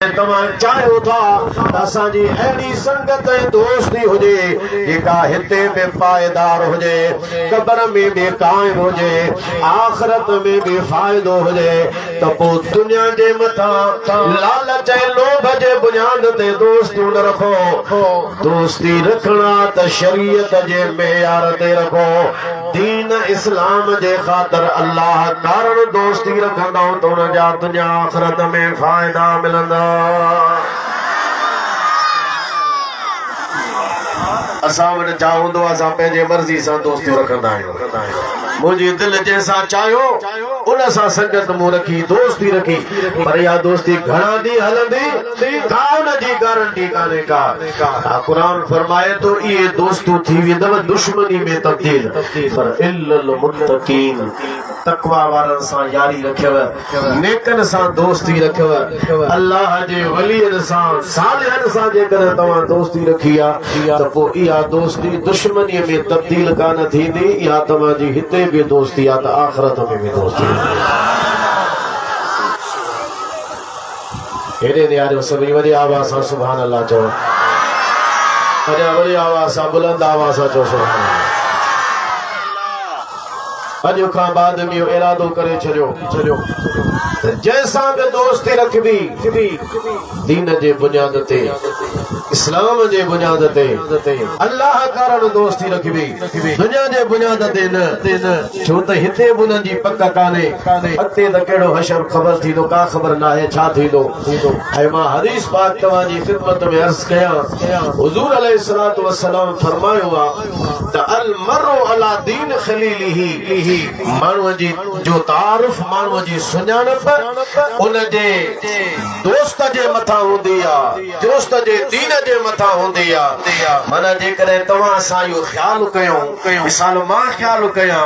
तव्हां चाहियो था त असांजी अहिड़ी संगत ऐं दोस्ती हुजे जेका हिते में पायदार हुजे, क़ब्र में बि क़ाइम हुजे, आख़िरत में बि फ़ाइदो हुजे, त पोइ दुनिया जे मथां लालच ऐं लोभ जे बुनियाद ते दोस्तियूं न रखो। दोस्ती रखणा त शरीयत जे मेयार ते रखो। दीन इस्लाम जे ख़ातिर अल्लाह कारण दोस्ती रखंदा त उन जा दुनिया आख़िरत में फ़ाइदा मिलंदा। असां वटि छा हूंदो, असां पंहिंजे मर्ज़ी सां दोस्ती रखंदा आहियूं। मुंहिंजी दिलि जंहिंसां चाहियो उन सां संगत मूं रखी, दोस्ती रखी, पर इहा दोस्ती घणा ॾींहं हलंदी का उन जी गारंटी कान्हे का। क़ुरान फरमाए थो इहे दोस्तूं थी वेंदव दुश्मनी में तब्दील, पर इल्लल मुत्तक़ीन तक़वा वारनि सां यारी रखियव, नेकनि सां दोस्ती रखियव, अल्लाह जे वलीअनि सां सालिहनि सां जेकॾहिं तव्हां दोस्ती रखी आहे त पोइ इहा दोस्ती दुश्मनीअ में तब्दील कान थींदी। इहा तव्हांजी हिते भी दोस्ती आहे त आख़िरत में भी दोस्ती आहे। हेॾे निहारियो सभई वॾी आवाज़ सां सुभान अल्लाह चओ, अञा वॾी आवाज़ सां बुलंद आवाज़ सां चओ सुभान अल्लाह। अॼु खां बाद में इरादो करे छॾियो जैसा बि दोस्ती रखबी दीन जे बुनियाद ते, इस्लाम जे बुनियाद ते, अल्लाह कारण दोस्ती रखबी, दुनिया जे बुनियाद ते न। छो त हिते बि उन्हनि जी पक कान्हे, अॻिते त कहिड़ो हशर ख़बर थींदो का ख़बर नाहे छा थींदो। ऐं मां हदीस पाक तव्हांजी ख़िदमत में अर्ज़ कयां, हुज़ूर अलैहिस्सलातु वस्सलाम फरमायो आहे त अल मर्रु अला दीन खलीलिही, माण्हूअ जी जो तारुफ़, माण्हूअ जी सुञाणप उन जे दोस्त जे मथां हूंदी आहे, दोस्त जे दीन जे मथां हूंदी आहे। माना जेकॾहिं तव्हां असां इहो ख़्यालु कयूं, मिसाल मां ख़्यालु कयां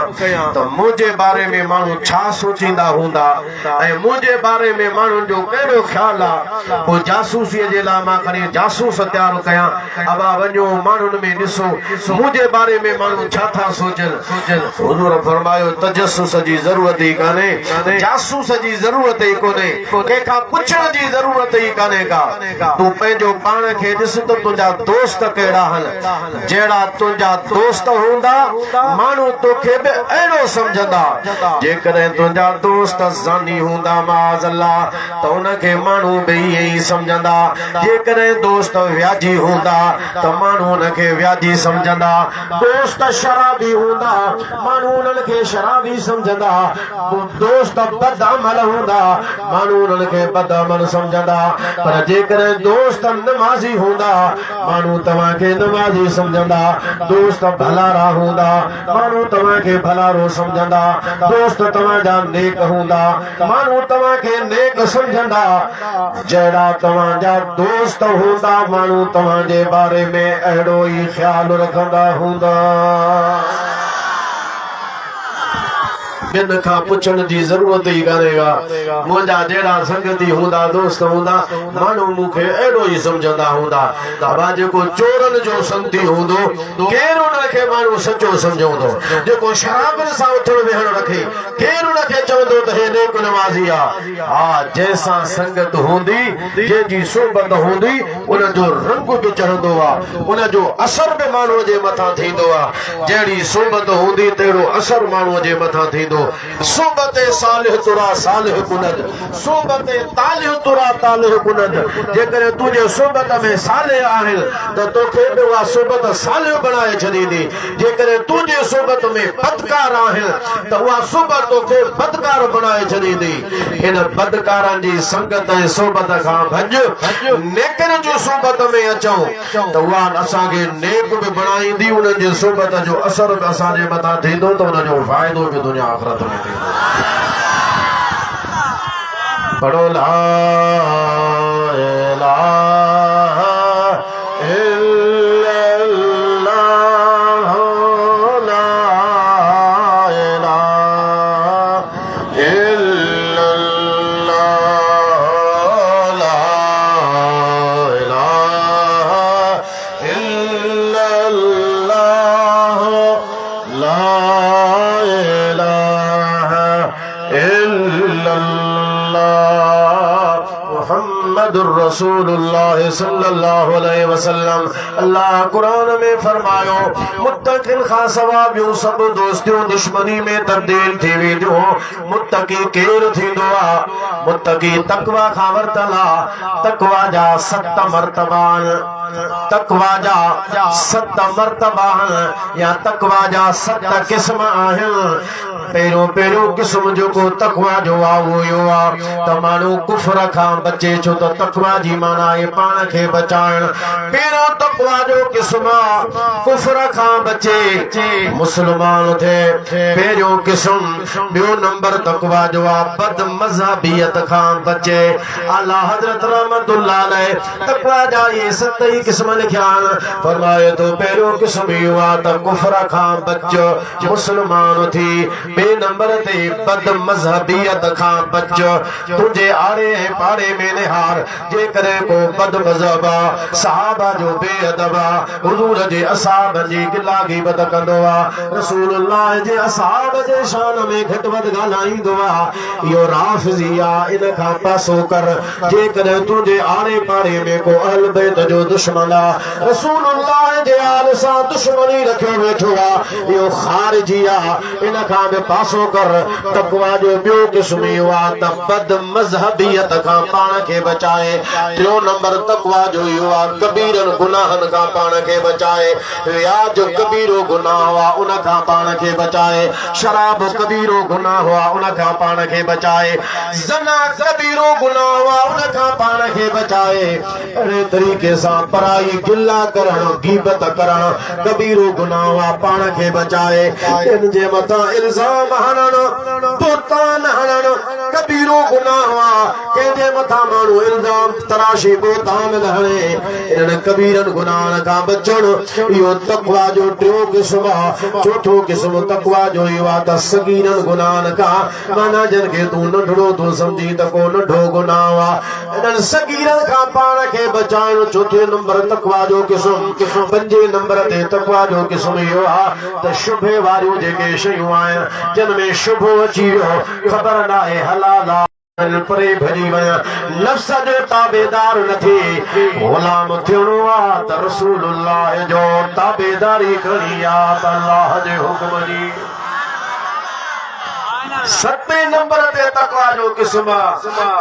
त मुंहिंजे बारे में माण्हू छा सोचींदा हूंदा ऐं मुंहिंजे बारे में माण्हुनि जो कहिड़ो ख़्यालु आहे, पोइ जासूसीअ जे लाइ मां खणी जासूस तयारु कयां। अबा वञो माण्हुनि में ॾिसो मुंहिंजे बारे में माण्हू छा था सोचनि। हुज़ूर फरमायो तजस्सुस जी ज़रूरत ई कान्हे, जासूस जी ज़रूरत ई कोन्हे, कंहिंखां पुछण जी ज़रूरत ई कान्हे का। तूं पंहिंजो पाण खे ॾिस त तुंहिंजा दोस्त कहिड़ा आहिनि, जहिड़ा तुंहिंजा दोस्त हूंदा माण्हू तोखे बि अहिड़ो सम्झंदा। जेकॾहिं तुंहिंजा दोस्त ज़ानी हूंदा माज़ अल्लाह त उनखे माण्हू बि ईअं ई सम्झंदा। जेकॾहिं दोस्त व्याजी हूंदा त माण्हू उनखे व्याजी सम्झंदा। दोस्त शराबी हूंदा माण्हू उन्हनि खे शराबी सम्झंदा। दोस्त बदअमल हूंदा माण्हू उन्हनि खे बदअमल सम्झंदा। पर जेकॾहिं दोस्त नमाज़ी हूंदा माण्हू तव्हांखे नमाज़ी सम्झंदा। दोस्त भलारा हूंदा माण्हू तव्हांखे भलारो सम्झंदा। दोस्त तव्हांजा नेक हूंदा माण्हू तव्हांखे नेक सम्झंदा। जहिड़ा तव्हांजा दोस्त हूंदा माण्हू तव्हांजे बारे में अहिड़ो ई ख़्यालु रखंदा हूंदा। ॿियनि खां पुछण जी ज़रूरत ई कान्हे का। मुंहिंजा जहिड़ा संगती हूंदा दोस्त हूंदा माण्हू मूंखे अहिड़ो ई सम्झंदा हूंदा। बाबा जेको चोरनि जो संगती हूंदो केरु उनखे माण्हू सचो सम्झंदो। जेको शराबनि सां उथण वेहण रखे केरु उनखे चवंदो त हे नेक नमाज़ी आहे। हा, जंहिंसां संगत हूंदी, जंहिंजी सोबत हूंदी उनजो रंग बि चढ़ंदो आहे, उनजो असर बि माण्हूअ जे मथां थींदो आहे। जहिड़ी सोबत हूंदी तहिड़ो असर माण्हूअ जे मथां थींदो। सोबत सालिह तुरा सालिह कुनद, सोबत तालिह तुरा तालिह कुनद। जेकॾहिं तुंहिंजे सोबत में सालिह आहिनि त तोखे बि उहा सोबत सालिह बणाए छॾींदी। जेकॾहिं तुंहिंजे सोबत में बदकार आहिनि त उहा सोबत तोखे बदकार बणाए छॾींदी। इन बदकारनि जी संगत ऐं सोबत खां भॼ, नेकनि जी सोबत में अचूं त उहा असांखे नेक बि बणाईंदी। उन्हनि जी सोबत जो असर बि असांजे मथां थींदो त उनजो फ़ाइदो बि दुनिया आख़िरत में थींदो। पढ़ो ला इलाहा इल्लल्लाह, ला इलाहा इल्लल्लाह, ला इलाहा इल्लल्लाह, ला इलाहा इल्लल्लाह। मुहम्मदुर रसूलुल्लाह सल्लल्लाहु अलैहि वसल्लम। अल्लाह कुरान में फरमायो मुत्तकिन खां सवाब यूं सब दोस्तियों दुश्मनी में तब्दील थी वेंदो। मुत्तकी केर थींदो आ? मुत्तकी तकवा खां वरतला तकवा जा 7 मर्तबा, तकवा जा 7 मर्तबा या तकवा जा 7 किस्म आहिनि। पहिरियों किस्म जेको तकवा जो आ वो यो आ त माण्हू कुफर खां बचे, छो त तकवा जी माना आहे पाण खे बचाइण। पहिरियों तकवा जो किस्म आ कुफर खां बचे, मुस्लमान थे पहिरियों किस्म। ॿियो नंबर तकवा जो आ बद मज़हबियत खां बचे। आला हज़रत रहमतुल्लाह अलैह तकवा जा ये 7 ही किस्म लिखिया आहिनि। फरमाए तो पहिरियों किस्म इहो आ त कुफर खां बच, मुस्लमान थी। बे नंबर ते बद मज़हबियत खां बच, तुझे आड़े ऐं पाड़े में निहार जेकॾहिं को बद मज़हब आ, सहाबा जो बेअदब आ, हुज़ूर जे असहाब जी गिला ग़ीबत कंदो आ, रसूलुल्लाह जे असहाब जे शान में घटि वधि ॻाल्हाईंदो आ, इहो राफ़िज़ी आ। इन खां पासो कर। जेकॾहिं तुझे आड़े पाड़े में को अहल बैत जो दुश्मन आ, रसूलुल्लाह जे आल सां दुश्मनी रखियो वेठो आ, इहो ख़ारिजी आ। इन खां पासो कर। तकवा जो ॿियो किस्म इहो आ त बद मज़हबियत खां पाण खे बचाए। टियों नंबर तकवा जो इहो आ कबीरन गुनाहन खां पाण खे बचाए। या जो कबीरो गुनाह हुआ उन खां पाण खे बचाए। शराब कबीरो गुनाह हुआ उन खां पाण खे बचाए। ज़ना कबीरो गुनाह हुआ उन खां पाण खे बचाए। अहिड़े तरीक़े सां पराई गिला करण, ग़ीबत करण कबीरो गुनाह हुआ पाण खे बचाए। इन जे मथां इल्ज़ाम हणण, बोतान हणण कबीरो गुनाह हुआ। कंहिंजे मथां माण्हू इल्ज़ाम तराशी बोतान हणे, इन्हनि कबीरनि गुनाहनि खां बचण इहो तकवा जो टियों किस्म आहे। चौथो किस्म तकवा जो इहो आहे त सगीरनि गुनाहनि खां, माना जिन खे तूं नंढड़ो तूं सम्झी त को नंढो गुनाह आहे, इन्हनि सगीरनि खां पाण खे बचाइण। चौथे नंबर तकवा जो किस्म। पंजे नंबर ते तकवा जो किस्म इहो आहे त शुभे वारियूं जेके शयूं आहिनि जिन में शुभ अची वियो, ख़बर नाहे हलाल परे भॼी वञा, नफ्स जो ताबेदार न थी। गुलाम थियणो आहे त रसूलुल्लाह जो ताबेदारी करणी आहे त अल्लाह जे हुक्म जी। 7 नंबर ते तकवा जो किस्म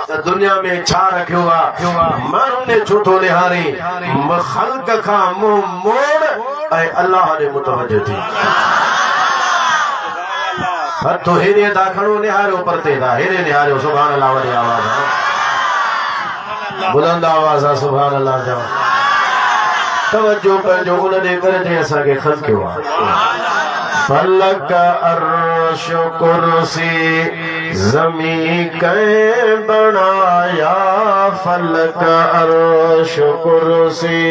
त दुनिया में छा रखियो आहे, माण्हू ने छो थो निहारे, ख़ल्क़ खां मुंहुं मोड़ ऐं अल्लाह जे मुतवजो थी। हथो हेरे दा खणो निहारियो परते दा, हेरे निहारियो सुभान अल्लाह वरी आवाज़ बुलंद आवाज़ आहे सुभान अल्लाह जो। तवज्जो पंहिंजो उन ॾे करे जे असांखे ख़त कयो आहे। फलक अर्श कुर्सी ज़मी कंहिं बणाया, फलक अर्श कुर्सी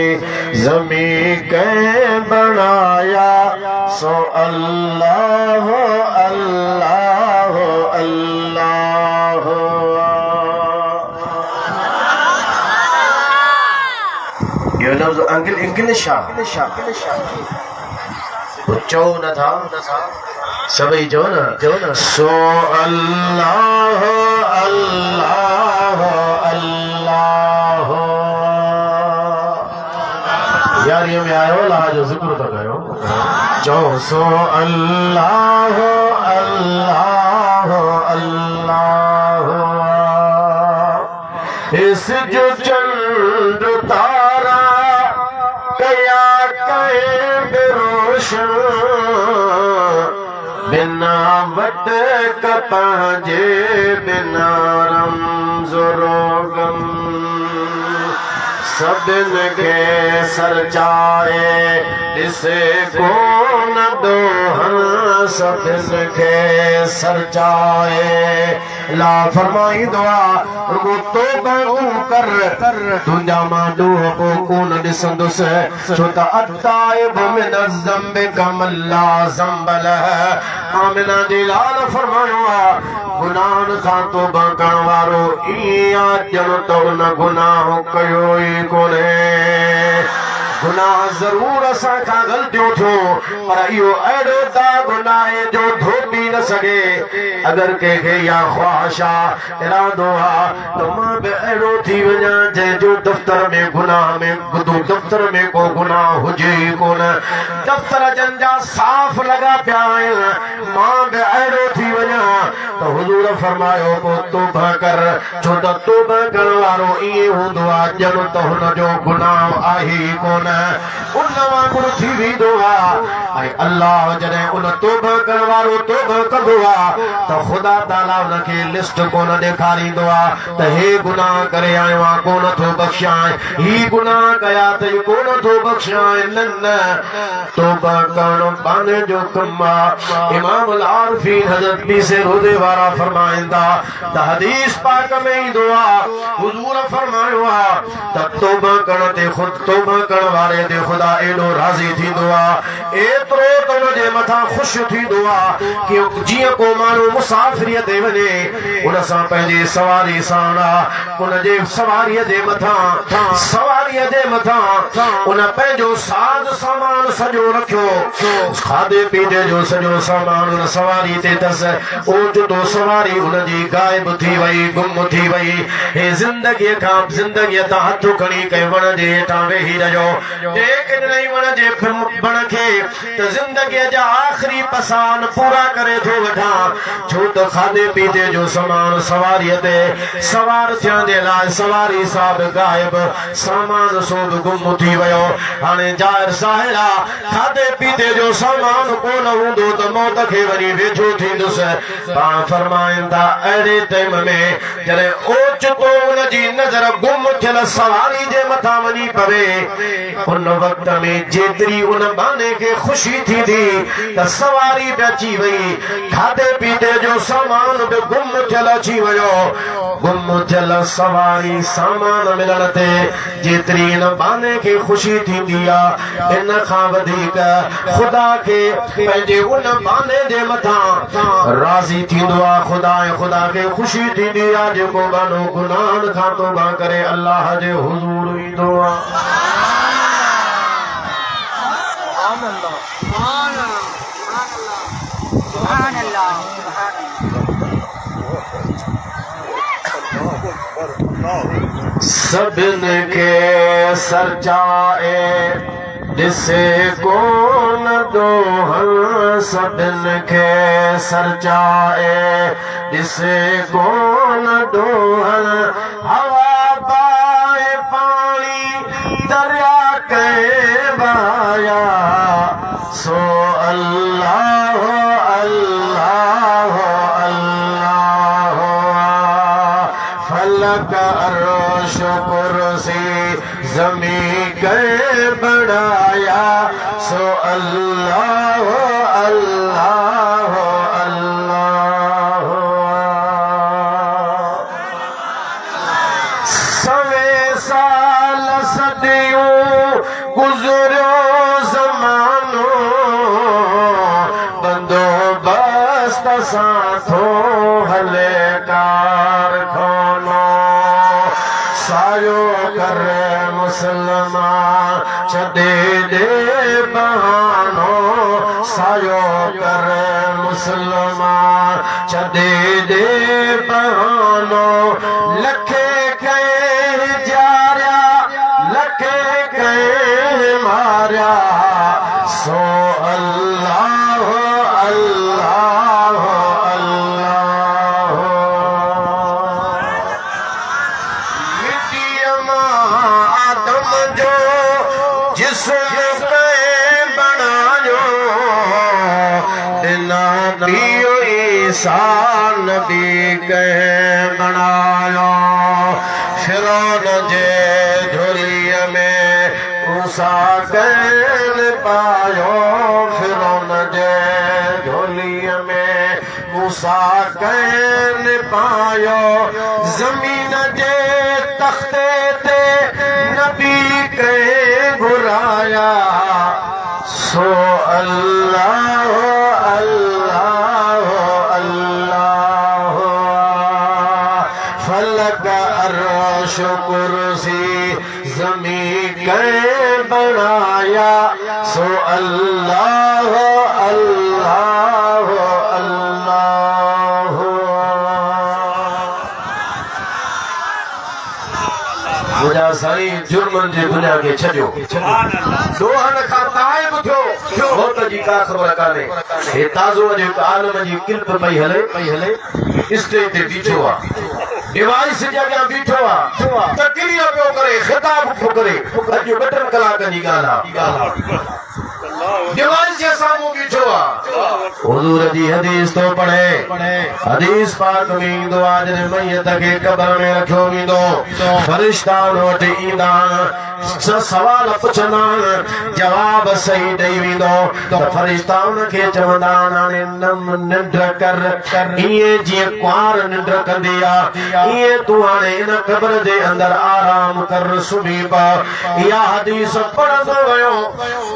ज़मी कंहिं बणाया, सो अल्लाह अल्लाह अल्लाह। ये लफ्ज़ इंग्लिश चो न था, सभी जो न सो अल्लाह अल्लाह अल्लाह। यार ये में आयो ला जो जिक्र तो कयो, जो सो अल्लाह अल्लाह अल्लाह। इस जो चंद तारा कया कहे बेरोशन, बिना वट कपांजे बिना रमज़ रोगम, सबिन के सरचाए इसे कौन दोहन, सबिन के सरचाए। ला फरमाई दुआ रुगो तौबा कर तुंजा मांडो को कोन ॾिसंदुस, छो त अताइब मिन ज़ंब कमल्ला ज़ंबल। आमिना जी लाल फरमायो आहे गुनाहन खां तौबा करण वारो इहा ॼण त उन गुनाह कयो ई कोन्हे। गुनाह जरूर असा का गलतियों थो पर यो एड़ो दा गुनाह जो धोपी न सके अगर के या ख्वाहिशा इरादो आ तो मां बे एड़ो थी वना जे जो दफ्तर में गुनाह में गुदू दफ्तर में को गुनाह हुजे कोन दफ्तर जंजा साफ लगा पिया मां बे एड़ो थी वना तो हुजूर फरमायो को तौबा कर छो त तौबा करण वारो इए हुंदो आ जण त हुन जो गुनाह आहे कोन उन वांगुरु थी वेंदो आहे ऐं अल्लाह जॾहिं उन तौबा करण वारो तौबा कंदो आहे त ख़ुदा ताला उनखे लिस्ट कोन ॾेखारींदो आहे त हे गुनाह करे आयो आहे कोन थो बख़्शाए ही गुनाह कया त कोन थो बख़्शाए न न तौबा करण बाने जो कमु आहे इमाम अल आरिफीन हज़रत पीसे रोज़े वारा फरमाईंदा त हदीस पाक में ईंदो आहे हुजूर फरमायो आहे त तौबा करण ते ख़ुद तौबा करण वारे ते ख़ुदा एॾो राज़ी थींदो आहे एतिरो त उनजे मथां ख़ुशि थींदो आहे कि जीअं को माण्हू मुसाफ़िरीअ ते वञे उन सां पंहिंजी सवारी सां उनजे सवारीअ जे मथां उन पंहिंजो साज सामान सॼो रखियो खाधे पीते जो सॼो सामान उन सवारी ते अथसि ओचितो सवारी उनजी गायब थी वई गुम थी वई हे ज़िंदगीअ तां हथ खणी कंहिं वण जे हेठां वेही रहियो जेकॾहिं वण जे वण खे त ज़िंदगीअ जा आख़िरी पसान पूरा करे थो वठां छो त खाधे पीते जो सामान सवारीअ ते सवार थियण जे लाइ सवारी सां गायब सामान सो बि गुम थी वियो हाणे ज़ाहिर ज़ाहिर आहे खाधे पीते जो सामान कोन हूंदो त मौत खे वरी वेझो थींदुसि पाण फरमाईंदा अहिड़े टाइम में जॾहिं ओचितो उनजी नज़र गुम थियल सवारी जे मथां वञी पवे उन वक्त में जेतिरी उन बाने के खुशी थी त सवारी पे अची वई खाधे पीते जो सामान बि गुम थियल अची वियो गुम थियल सवारी सामान मिलण ते जेतिरी इन बाने के खुशी थींदी आहे इन खां वधीक ख़ुदा खे पंहिंजे उन बाने जे मथां राज़ी थींदो आहे ख़ुदा खे खुशी थींदी आहे जेको बानो गुनाहनि खां तौबा करे अल्लाह जे हुज़ूर ईंदो आहे सभिन के सरचाए ॾिसे कोन दोहन सभिन के सरचाए ॾिसे कोन दोहन हवा पाए पानी दरिया के बाया सो अल्लाह अल्लाह अल्लाह फलक अर्श कुर्सी ज़मीं के बढ़ाया सो अल्लाह अल्लाह अल्लाह सवे साल सदियों गुज़रियो ज़मानो बंदोबस्त सां थो हले कारखानो सायो करे मुसलमान छॾे ॾे बहानो सायो करे मुसलमान छॾे ॾे बहानो लखे कई जारिया लखे कई मारिया सो अल्लाह अल्लाह अल्लाह मिट्टीअ मां आदम जो जिस्म पे बणायो ॾिना ॾियो ईसा नबी के बणायो फिरौन जे झोलीअ में मूसा कैन पायो फिरौन जे झोलीअ में मूसा कैन पायो ज़मीन जे तख्ते ते नबी के घुराया सो अल्लाह अल्लाह अल्लाह फलक अर्श कुर्सी से ज़मीं कै बनाया सो अल्लाह अल्लाह अल्लाह। मुझा साईं जुर्मन जे दुनिया के छॾियो दोहन खां ताइब थियो मौत जी का ख़बर कान्हे। हे ताज़ो अॼु आलम जी किल्प पई हले स्टेज ते बीठो आहे डिवाइस जे अॻियां बीठो आहे तकरीर पियो करे ख़िताब पियो करे अॼु 2 कलाकनि जी ॻाल्हि आहे डिवाइस जे साम्हूं बीठो आहे हुज़ूर जी हदीस तो पढ़े हदीस पाक में ईंदो आहे जॾहिं मैयत खे क़ब्र में रखियो वेंदो फ़रिश्ता उन वटि ईंदा सवाल पुछंदा जवाब सही ॾेई वेंदो त फ़रिश्ता उनखे चवंदा हाणे निंड कर ईअं जीअं कुंवार निंड कंदी आहे ईअं तूं हाणे इन क़ब्र जे अंदरि आराम कर सुम्ही पओ। इहा हदीस पढ़ंदो वियो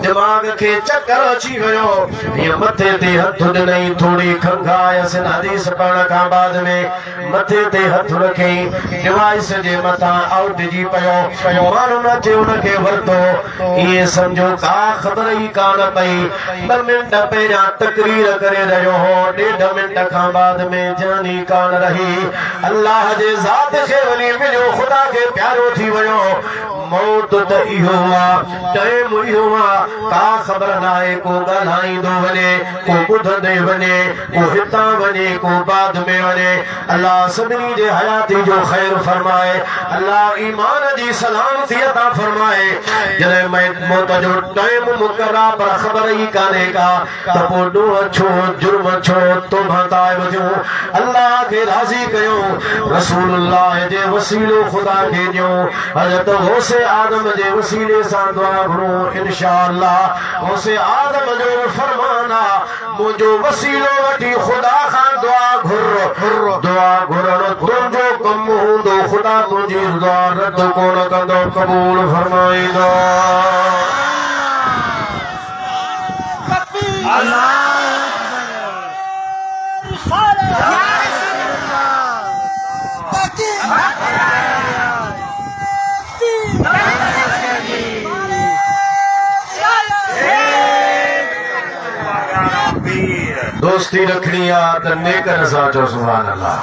दिमाग़ खे चक्कर अची वियो हीअं मथे ते हथ ॾिनई थोरी खंघायसि हदीस पढ़ण खां बाद में मथे ते हथ रखई डिवाइस जे मथां आउट जी पियो माण्हू न थियो उनखे वरितो ईअं सम्झो का ख़बर ई कान पई 2 मिंट पहिरियां तकरीर करे रहियो हो 1.5 मिंट खां बाद में जान ई कान रही अल्लाह जे ज़ात खे वञी मिलियो ख़ुदा खे प्यारो थी वियो मौत त इहो आहे टाइम इहो आहे का ख़बर न आहे को ॻाल्हाईंदो वञे को ॿुधंदे वञे को हितां वञे को बाद में वञे अल्लाह सभिनी जे हयाती जो ख़ैर फरमाए अल्लाह ईमान जी सलामती अता फरमाए जॾहिं मौत जो टाइम मुक़रर पर ख़बर ई कान्हे का त पोइ ॾोह छो जुर्म छो तौबा ताइब जो अल्लाह खे राज़ी कयो रसूलुल्लाह जे वसीलो ख़ुदा खे ॾियो हज़रत गौसे आदम जे वसीले सां दुआ घुरो इंशाअल्लाह गौसे आदम जो फरमान आहे मुंहिंजो वसीलो वठी ख़ुदा खां दुआ घुरण तुंहिंजो कमु हूंदो ख़ुदा तुंहिंजी दुआ रद कोन कंदो क़बूल फरमाईंदो। दोस्ती रखनी आहे त नेकन सां चओ सुभान अल्लाह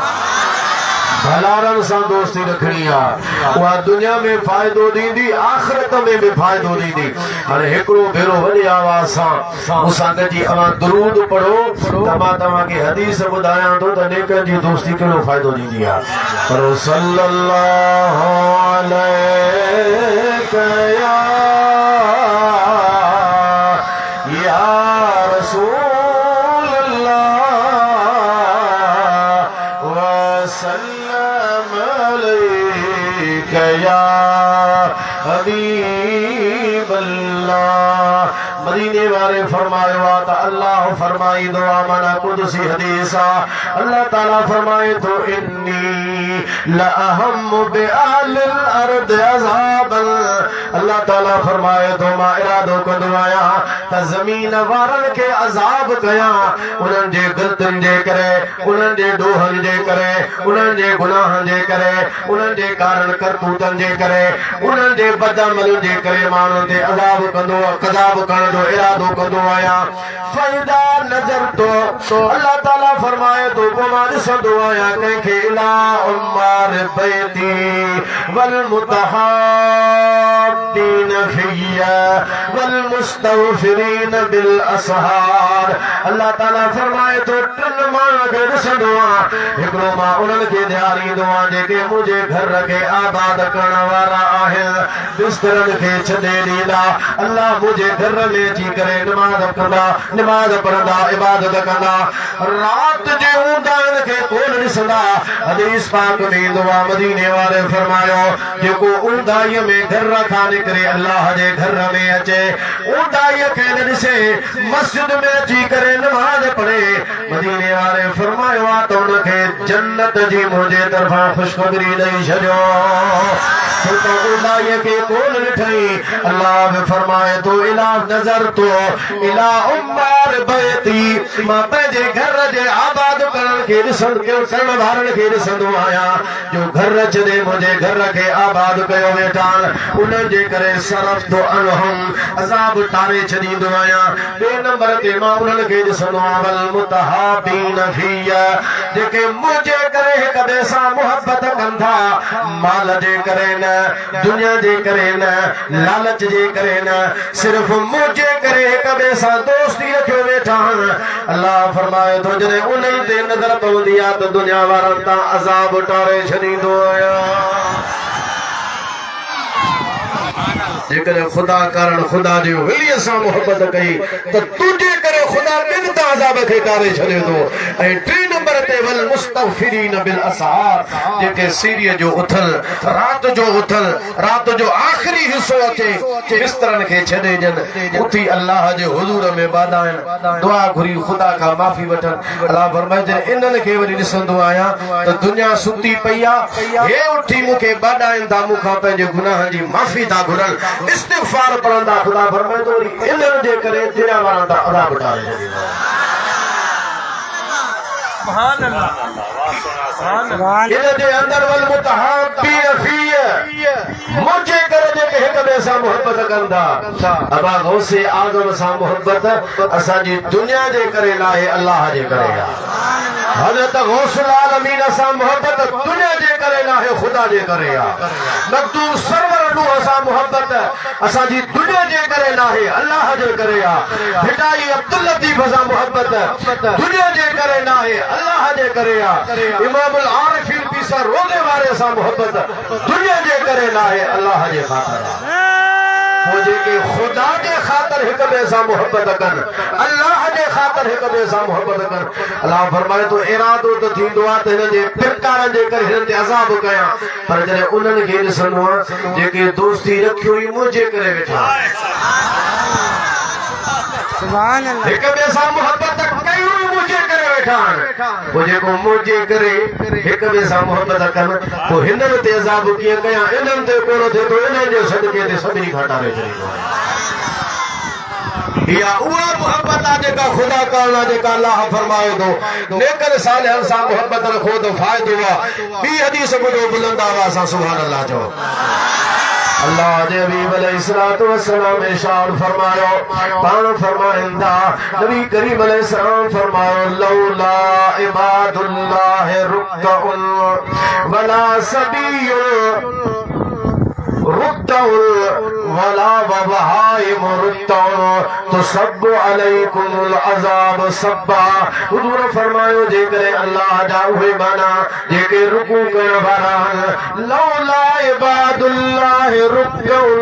भलारन सां दोस्ती रखनी आहे उहा दुनिया में फ़ाइदो ॾींदी आख़िरत में बि फ़ाइदो ॾींदी। हाणे हिकिड़ो भेरो वॾे आवाज़ सां मूंसां गॾिजी अवां दुरूद पढ़ो त मां तव्हांखे हदीस ॿुधायां थो त नेकन जी दोस्ती कहिड़ो फ़ाइदो ॾींदी आहे पर सल्लल्लाहु अलैहि या रसूल मदीने वाले फरमायो त अल्लाह फरमाईंदो आहे माना कुदसी हदीस आहे अल्लाह ताला फरमाए थो इन्नी लअहम्मु बिअहलिल अर्द अज़ाबन अल्लाह ताला फरमाए थो मां इरादो कंदो आहियां त ज़मीन वारनि खे अज़ाब कयां उन्हनि जे ग़लतियुनि जे करे उन्हनि जे ॾोहनि जे करे उन्हनि जे गुनाहनि जे करे उन्हनि जे कारण करतूतनि जे करे उन्हनि जे बदअमलियुनि जे करे माण्हुनि ते अज़ाब कंदो कज़ाब करण जो इरादो कंदो आहियां फ़ैदा नज़र तो अल्लाह ताला फरमाए थो पोइ मां ॾिसंदो आहियां कंहिंखे इला उम्मार बैती वल मुतहाब्बीन फिया वल मुस्तग़फिरीन बिल असहार अल्लाह ताला फरमाए थो 3 माण्हुनि खे ॾिसंदो आहियां हिकिड़ो मां उन्हनि खे ॾियारींदो आहियां जेके मुंहिंजे घर खे आबाद करण वारा आहिनि बिस्तरनि खे छॾे ॾींदा अल्लाह मुंहिंजे घर में अची करे निमाज़ पढ़ंदा इबादत कंदा रात जे ऊंदाहिनि खे कोन ॾिसंदा हदीस पाक में ईंदो आहे मदीने वारे फरमायो जेको ऊंदाहीअ में घर खां निकिरे अल्लाह जे घर में अचे ऊंदाहीअ खे न ॾिसे मस्जिद में अची करे निमाज़ पढ़े मदीने वारे फरमायो आहे त उनखे जन्नत जी मुंहिंजे तरफ़ां ख़ुशख़बरी ॾेई छॾियो छो त ऊंदाहीअ खे कोन ॾिठई। अल्लाह ने फरमाए तो इला नज़र तो इला उम्मार बैती, मां पंहिंजे घर जे आबाद करण खे करण वारनि खे ॾिसंदो आहियां जो घर छॾे मुंहिंजे घर खे आबाद कयो वेठा उन्हनि जे करे सरफ तो अनहुम अज़ाब टारे छॾींदो आहियां। ॿिए नंबर ते मां उन्हनि खे ॾिसंदो आहियां वल मुतहाबीन फिया, जेके मुंहिंजे करे हिक ॿिए सां मुहबत कंदा, माल जे करे न, दुनिया जे करे न, लालच जे करे न, सिर्फ मुंहिंजे करे हिक ॿिए सां दोस्ती रखियो वेठा। अल्लाह फरमाए थो जॾहिं उन्हनि ते नज़र पवंदी आहे त दुनिया वारनि तां अज़ाब टारे छॾींदो आहियां। जेकॾहिं ख़ुदा कारण ख़ुदा जे वलीअ सां मुहबत कई त तुंहिंजे करे ख़ुदा ॿिनि तां अज़ाब खे टारे छॾे थो। ऐं टे नंबर ते वल मुस्तग़फिरीन बिल असहार, जेके सीरीअ जो उथल, रात जो उथल, रात जो आख़िरी हिस्सो अचे बिस्तरनि खे छॾे ॾियनि, उथी अल्लाह जे हुज़ूर में बादाइनि, दुआ घुरी ख़ुदा खां माफ़ी वठनि। अल्लाह फरमाए जॾहिं इन्हनि खे वरी ॾिसंदो आहियां त दुनिया सुती पई आहे, हे उथी मूंखे बादाइनि था, मूंखां पंहिंजे गुनाहनि जी माफ़ी था घुरनि, इस्तिग़फ़ार पढ़ंदा, ख़ुदा फरमाए थो इन्हनि जे करे दुनिया वारनि तां अज़ाब टारे छॾींदो। सुभान अल्लाह। इनजे अंदर वल मुतहाबीन फिया, मुंहिंजे करे जेके हिक ॿिए सां मुहबत कंदा, अबा गौसे आज़म सां मुहबत असांजी दुनिया जे करे न आहे, अल्लाह जे करे आहे। हज़रत गौसुल आलमीन सां मुहबत दुनिया जे करे न आहे, ख़ुदा जे करे आहे। मखदूम सरवर नूह सां मुहबत असांजी दुनिया जे करे न आहे, अल्लाह जे करे आहे। हिदाई अब्दुल लतीफ़ सां मुहबत दुनिया जे करे न आहे, अल्लाह जे करे आहे। इमामुल आरिफीन पीसा रोज़े वारे सां मुहबत दुनिया जे करे न आहे, अल्लाह जे ख़ातिर आहे। वो जेके ख़ुदा जे ख़ातिर हिक ॿिए सां मुहबत कनि, अल्लाह जे ख़ातिर हिक ॿिए सां मुहबत कनि, अल्लाह फरमाए थो इरादो त थींदो आहे त हिन जे फिरकारनि जे करे हिननि ते अज़ाब कयां, पर जॾहिं उन्हनि खे ॾिसंदो आहे जेके दोस्ती रखी हुई मुंहिंजे करे वेठा, हिक ॿिए सां मुहबत कई हुई मुंहिंजे करे वेठा, पोइ जेको मुंहिंजे करे हिक ॿिए सां मुहबत कनि, पोइ हिननि ते अज़ाब कीअं कयां, इन्हनि ते कोन थिए थो, इन्हनि जे सदके ते सभिनी खां टारे छॾींदो आहे। या उहा मुहबत आहे जेका ख़ुदा कारण आहे, जेका अल्लाह फरमाए थो नेकनि सालिहनि सां मुहबत रखो त फ़ाइदो आहे। ॿी हदीस ॿुधो बुलंद आवाज़ सां सुभान अल्लाह चओ। अल्लाह जे हबीब अलैहिस्सलातु वस्सलाम इरशाद फरमायो, पाण फरमाइंदा नबी करीम अलैहिस्सलाम फरमायो लौला इबादुल्लाह रुक्कउन वला सबियुन वला वबहाइम तुसब्बु अलैकुमुल अज़ाब सब्बा। हुज़ूर फरमायो जेकॾहिं अल्लाह जा उहे माना जेके रुकू करण वारा आहिनि, लौला इबादुल्लाह रुक्कउन,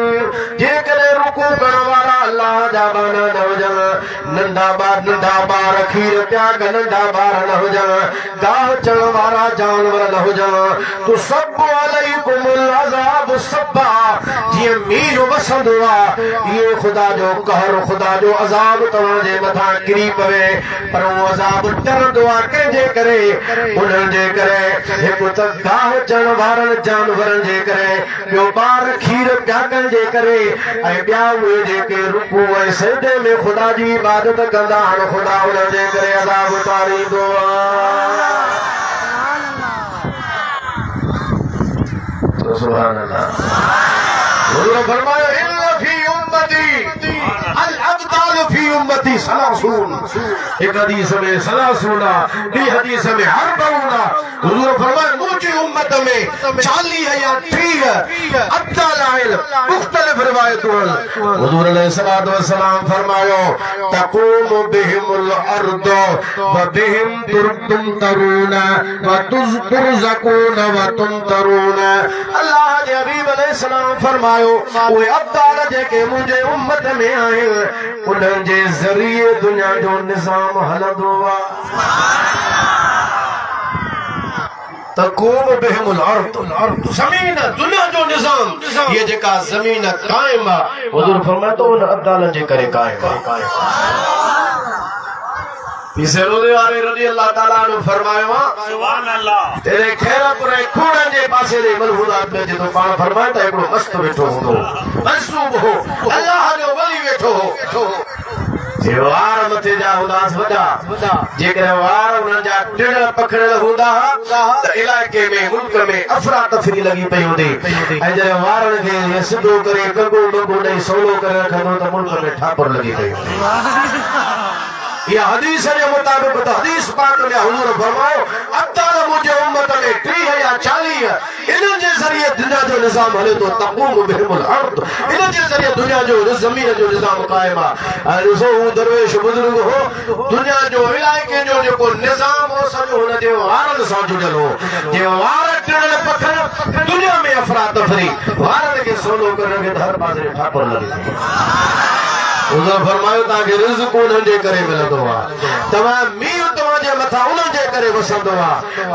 जेकॾहिं रुकू करण वारा अल्लाह जा माना न हुजनि, नंढा ॿार खीर पिया कनि, नंढा ॿार न हुजनि, गाह चण वारा जानवर न हुजनि, तुसब्बु अलैकुमुल अज़ाब सब्बा, जीअं मींहुं वसंदो आहे इहो ख़ुदा जो कहर, ख़ुदा जो अज़ाब तव्हां जे मथां किरी पवे, पर उहो अज़ाब टरंदो आहे कंहिंजे करे, उन्हनि जे करे, हिकु त गाह चण वारनि जानवरनि जे करे, ॿियो ॿार खीर पिया कनि जे करे, ऐं ॿिया उहे जेके रुकू ऐं सजदे में ख़ुदा जी इबादत कंदा आहिनि, ख़ुदा उन्हनि जे करे अज़ाब टारींदो आहे। सुभान अल्लाह। हुज़ूर फरमायो इन्न फी उम्मती अल अब्दाल फी उम्मती सलासून, एक हदीस में सलासून, ॿी हदीस में हरबऊन। हुज़ूर फरमायो मुंहिंजी उम्मत में 40 या 30 अब्दाल आहिनि, मुख़्तलिफ़ रिवायतूं आहिनि। हुज़ूर अलैहिस्सलातु वस्सलाम फरमायो तक़ूमु बिहिमुल अर्दु व बिहिम तुमतरून व तुरज़क़ून व तुमतरून। अल्लाह जे हबीब अलैहिस्सलाम फरमायो उहे अब्दाल जेके मुंहिंजे उम्मत में आहिनि, उन्हनि जे ज़रिए दुनिया जो निज़ाम हलंदो आहे। तक़ूमु बिहिमुल अर्द, ज़मीन दुनिया जो निज़ाम, ये जेका ज़मीन क़ाइम आहे, हुज़ूर फरमाए थो उन अब्दालनि जे करे क़ाइम आहे। पीछे रोदे वाले रज़ी अल्लाह ताला ने फरमायो सुभान अल्लाह तेरे खैरपुर खून जे पासे दे मलहूदात में जो पाण फरमाए त एकड़ो मस्त वेठो हूंदो मंसूब हो अल्लाह जो वली वेठो हो जे वार मथे जा उदास वडा जेकर वार उन जा टिड़ पकड़ल हुंदा त इलाके में मुल्क में अफरा तफरी लगी पई हुंदी ऐं जे वारन के सिधो करे कंगो मंगो ॾेई सोलो करे रखंदो त मुल्क में ठाकुर लगी पई हुंदी या हदीस के मुताबिक तो हदीस पाक में हुजूर फरमाओ अब्दाल मुझे उम्मत में 30 या 40 इन जे जरिए दुनिया जो निजाम हले तो तक़ूम बिहिमुल अर्द इन जे जरिए दुनिया जो जमीन जो निजाम कायम है रसो दरवेश बुजुर्ग हो दुनिया जो इलाके जो जो निजाम हो सजो हुन जे वारन सां जुड़ल हो जे वार टिड़ल पखन दुनिया में अफरा तफरी वारन के सोलो करने के हर पासे ठाकुर लगी उधर फरमायो ता के रिज़्क़ उन जे करे मिलंदो आ तवा मीह तवा जे मथा उन जे करे वसंदो आ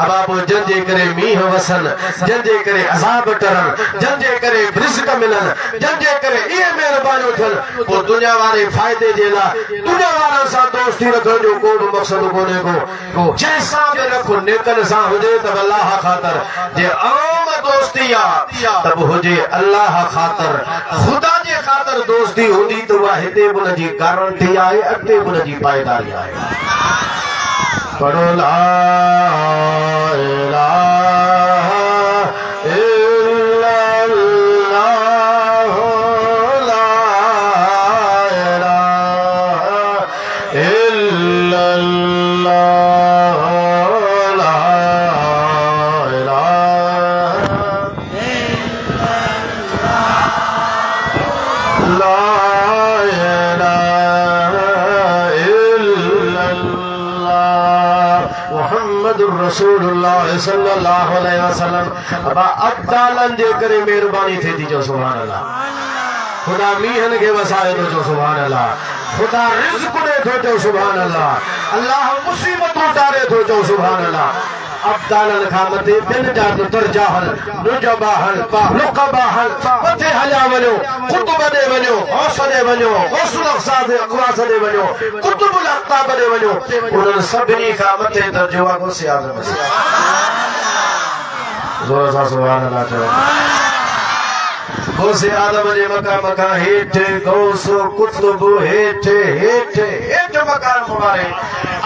अबाबो जन जे करे मीह वसन जन जे करे अज़ाब टरन जन जे करे रिज़्क़ मिलन जन जे करे ये मेहरबानी थियन को दुनिया वाले फायदे जे ला दुनिया वारन सां दोस्ती रखण जो को भी मकसद कोने को जैसा बि रखो नेकन सां हुजे त अल्लाह खातिर जे आम दोस्ती आ तब हुजे अल्लाह खातिर खुदा जे खातिर दोस्ती हुंदी तो वा हिते बुन जी गारंटी आए अॻिते बुन जी पायदारी आए पढ़ो ला इलाहा इल्लल्लाह ला इलाहा इल्लल्लाह ला इलाहा ला रसूलुल्लाह सल्लल्लाहु अलैहि वसल्लम अब अब्दालन जे करे मेहरबानी थे दी जो सुभान अल्लाह खुदा मीहन के वसाए तो जो सुभान अल्लाह खुदा रिज़्क़ दे तो जो सुभान अल्लाह अल्लाह मुसीबत उतारे तो जो सुभान अल्लाह अब्दालन खां मथे बिन जा दरजाहल नुजबाहल लुकबाहल मथे हलिया वञो कुतुब दे वञो गौस दे वञो गौसुल अक़सा दे अक़वास दे वञो कुतुबुल अक़ताब दे वञो उन सभिनी खां मथे दर्जो आहे गौस आज़म ज़ोर सां सुभान अल्लाह चओ गौस आज़म जे मक़ाम खां हेठ गौस कुतुब हेठ मक़ाम मुबारक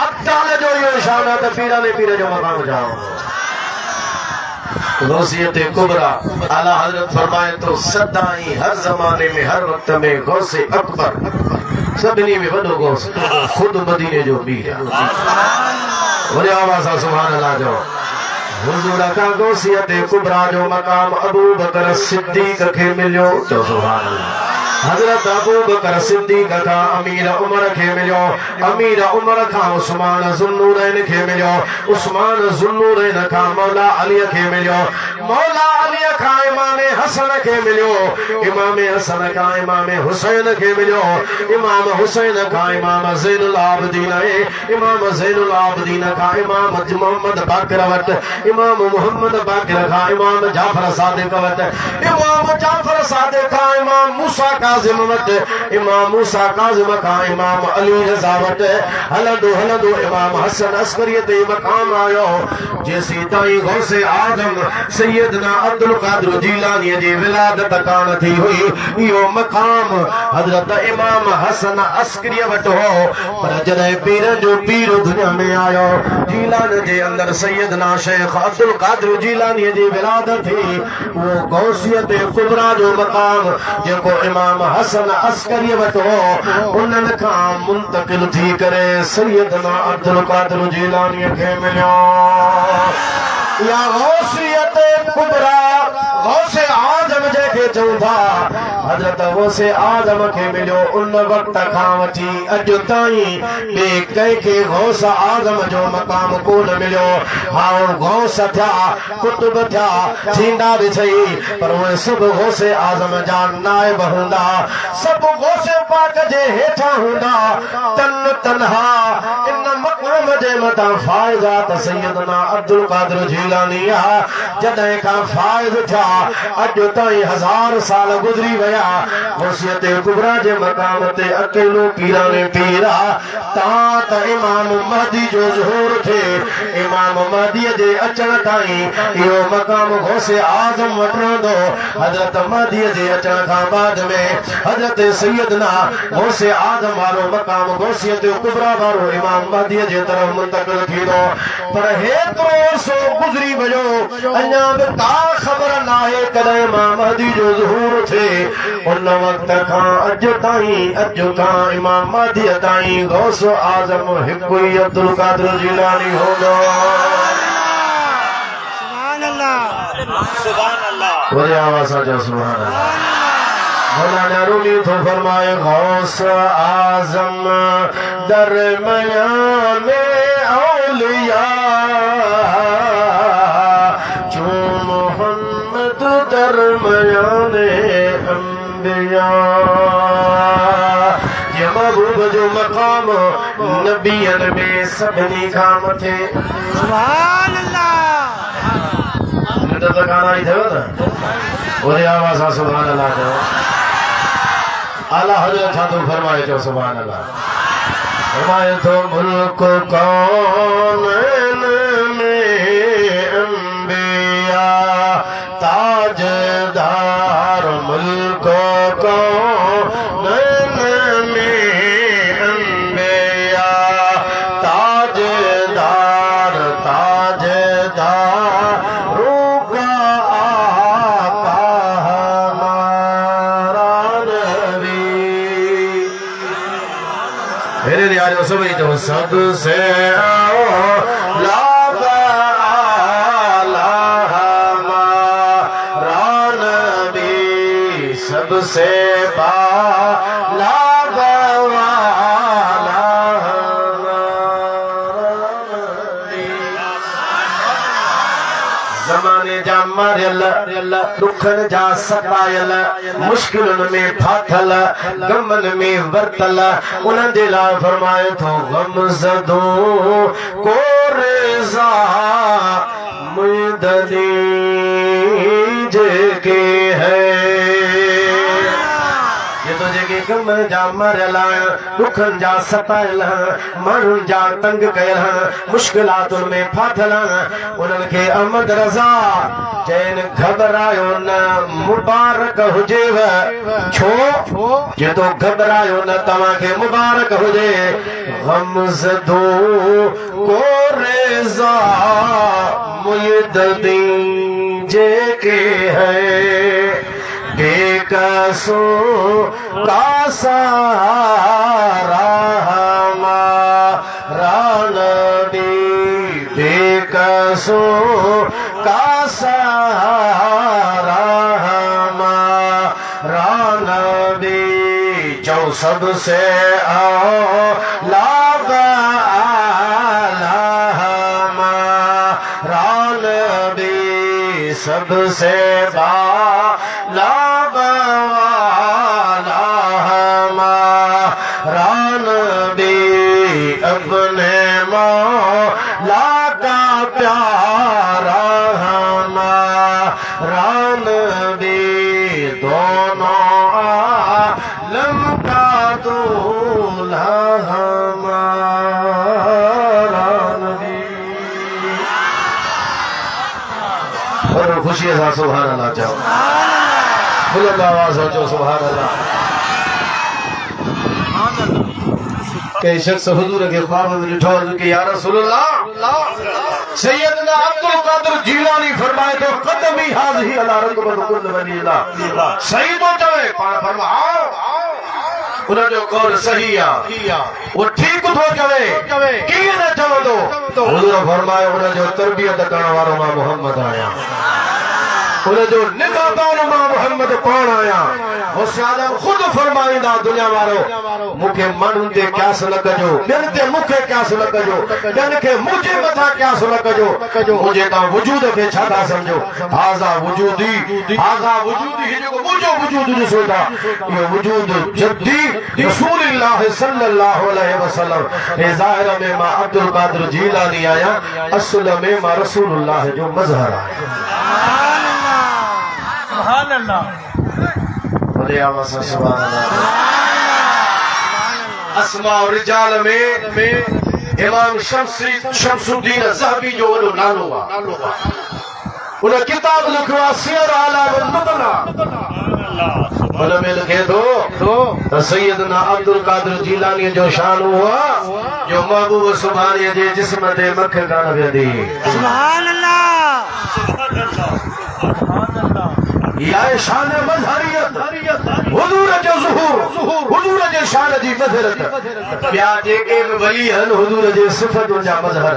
अब्दाल जो यो शान है त पीरा ने पीर जो मक़ाम जाओ गौसियत कुबरा आला हजरत फरमाए तो सदाई हर जमाने में हर वक्त में गौस अकबर सभिनी में वॾो गौस खुद मदीने जो मीर वरी आवाज़ सां सुभान अल्लाह जो हुजूर का गौसियत कुबरा जो मकाम अबू बकर सिद्दीक के मिलियो तो सुभान अल्लाह हजरत अबू बकर सिद्दीक का अमीर उमर के मिलियो अमीर उमर का उस्मान ज़ुन्नूरैन के मिलियो उस्मान ज़ुन्नूरैन का मौला अली के मिलियो मौला अली का इमाम हसन के मिलियो इमाम हसन का इमाम हुसैन के मिलियो इमाम हुसैन का इमाम ज़ैनुल आबिदीन इमाम ज़ैनुल आबिदीन का इमाम मोहम्मद बाक़िर वट इमाम मोहम्मद बाक़िर का इमाम जाफर सादिक वट इमाम जाफर सादिक का इमाम मूसा काज़िम वट इमाम मूसा काज़िम का इमाम अली रज़ा वट हलंदो हलंदो इमाम हसन अस्करी ते मकाम आयो जेसी ताईं गौस आज़म सैयदना अब्दुल कादिर जीलानी जी विलादत कान थी हुई यो मकाम हजरत इमाम हसन अस्करी वट हो पर जॾहिं पीर जो पीर दुनिया में आयो जीलान जे अंदर सैयदना शेख अब्दुल कादिर जीलानी जी विलादत थी वो गौसियत कुबरा जो मकाम जेको इमाम हसन अस्करी वट हो उन्हनि खां मुंतकिल थी करे सैयदना अब्दुल कादिर जीलानी खे मिलियो या गौसियत कुबरा गौस आज़म जेके चऊं था हजरत गौस आज़म खे मिलियो उन वक्त खां वठी अॼु ताईं ॿिए कंहिंखे गौस आज़म जो मक़ाम कोन मिलियो हाणे गौस थिया कुतुब थिया थींदा बि सही पर उहे सभु गौस आज़म जा नाइब हूंदा सभु गौस पाक जे हेठां हूंदा तन तनहा इन मकाम जे मता फायदा त सैयदना अब्दुल कादिर जीलानी जॾहिं खां फायद था अॼु ताईं 1000 साल गुज़री विया वसियत कुबरा जे मकाम ते अकेलो पीराने पीर तां त इमाम महदी जो ज़हूर थे इमाम महदी जे अचण ताईं इहो मकाम गौसे आज़म वटि रहंदो हज़रत महदी जे अचण खां बाद में हज़रत सैयदना गौसे आज़म वारो मकाम गौसियत कुबरा वारो इमाम महदी जे तरफ़ मुंतक़िल थींदो पर हेतिरो सो गुज़री वियो अञा बि का ख़बर नाहे कॾहिं इमाम महदी जो ज़हूर थे उन वक़्त खां अॼु खां इमाम महदी ताईं गौस आज़म हिकु ई अब्दुल कादिर जीलानी हूंदो सुभान अल्लाह वरी आवाज़ सां चओ सुभान अल्लाह मौलाना रूमी तो फरमाए गौस आज़म दरमियान में औलिया जो मोहम्मद दरमियान अंबिया ये महबूब जो मकाम नबियन में सभिनी खां मथे सुभान अल्लाह तो गाना ही थियो न वरी आवाज़ सां सुभान अल्लाह चओ आला हज़रत छा तो फरमाए चओ सुभान अल्लाह फरमाए तो मुल्क कौन में अंबिया ताजदार मुल्क कौन में अंबिया ताजदार रुका आका हमारा नबी मेरे यार सभी तो सबसे सबसे ज़माने जा मारियल दुखन जा सतायल मुश्किलन में फाथल गमन में वरतल उन्हनि जे लाइ फरमाए थो गम ज़दो को रेज़ा मुदनी जेके है जेके गम जा मरियल दुखन जा सतायल माण्हुनि जा तंग कयल मुश्किलातुनि में फाथल उन्हनि खे अहमद रज़ा चैन घबरायो न मुबारक हुजेव छो जे तो घबरायो न तव्हांखे मुबारक हुजे गमज़दो को रेज़ा मुयददी जेके है बेकसो का सहारा हमारा नबी बेकसो का सहारा हमारा नबी जो सबसे आला हमारा नबी सबसे अपने मौला का प्यारा हमारा नबी दोनों आलम का दूल्हा हमारा नबी और खुशी से सुभान अल्लाह चाहो बुलंद आवाज़ हो सुभान अल्लाह कई शख्स हुजूर के ख्वाब में ॾिठो कि या रसूल अल्लाह सैयदना अब्दुल कादिर जीलानी फरमाए तो कदमी हाज़ी अला रकबत कुल वलीला सही तो चवे पाण फरमाओ उन जो कौल सही आ वो ठीक तो चवे कीअं न चवंदो हुजूर फरमाए उन जो तरबियत करण वारो मां मोहम्मद आहियां उन जो निगाहबान मां मोहम्मद कौन आया हुसैन आदम खुद फरमाईंदा दुनिया वारो मुखे माण्हुनि ते क्यास न कजो ॿियनि ते मूंखे क्यास न कजो ॿियनि खे मुंहिंजे मथां क्यास न कजो मुंहिंजे तव्हां वजूद खे छा था सम्झो हाज़ा वजूदी हीउ जेको मुंहिंजो वजूद ॾिसो था इहो वजूद जद्दी रसूलुल्लाह सल्लल्लाहु अलैहि वसल्लम हे ज़ाहिर में मां अब्दुल कादिर जीलानी आहियां असुल में मां रसूलुल्लाह जो मज़हर आहियां सुभान अल्लाह बोले आवाज़ से सुभान अल्लाह अस्मा और रिजाल में इमाम शमसुद्दीन ज़हबी जो वॾो नालो आहे उन किताब लिखियो आहे सियर आलाम नुबला उन में लिखे थो सैयदना अब्दुल कादिर जीलानी जो शान हुआ जो महबूब सुभाणे जे जिस्म ते मख कान वेंदी सुभान अल्लाह या शान मज़हरियत हुजूर जो ज़ुहूर हुजूर जे शान जी मज़हरत ॿिया जेके बि वली आहिनि हुजूर जे सिफ़तुनि जा मज़हर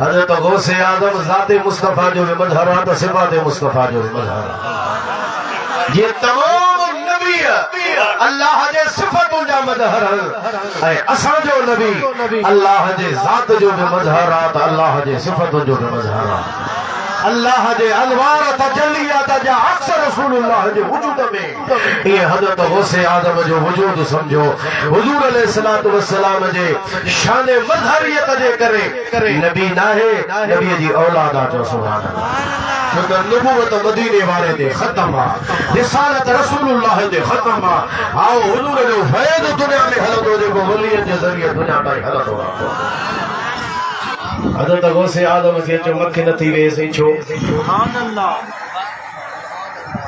हज़रत गौसे आज़म ज़ाते मुस्तफ़ा जो बि मज़हर आहे त सिफ़ाते मुस्तफ़ा जो बि मज़हर आहे ये तमाम नबी अल्लाह जे सिफ़तुनि जा मज़हर आहिनि ऐं असांजो नबी अल्लाह जे ज़ात जो बि मज़हर आहे त अल्लाह जे सिफ़तुनि जो बि मज़हर आहे अल्लाह जे अनवार तजल्लियात जा अक्सर रसूलुल्लाह जे वजूद में ये हज़रत गौसे आज़म जो वजूद समझो हुजूर अलैहिस्सलातु वस्सलाम जे शान मज़हरियत जे करे नबी नाहे नबी जी औलाद आहे जो सुभान अल्लाह छो नबूवत मदीने वाले ते खत्म आहे रिसालत रसूलुल्लाह ते खत्म आहे आओ हुजूर जो फैज़ दुनिया में हलंदो जेको वलीअ जे ज़रिए दुनिया ताईं हलंदो आहे हज़रत गौसे आज़म खे जो मख न थी वे सही छो सुभान अल्लाह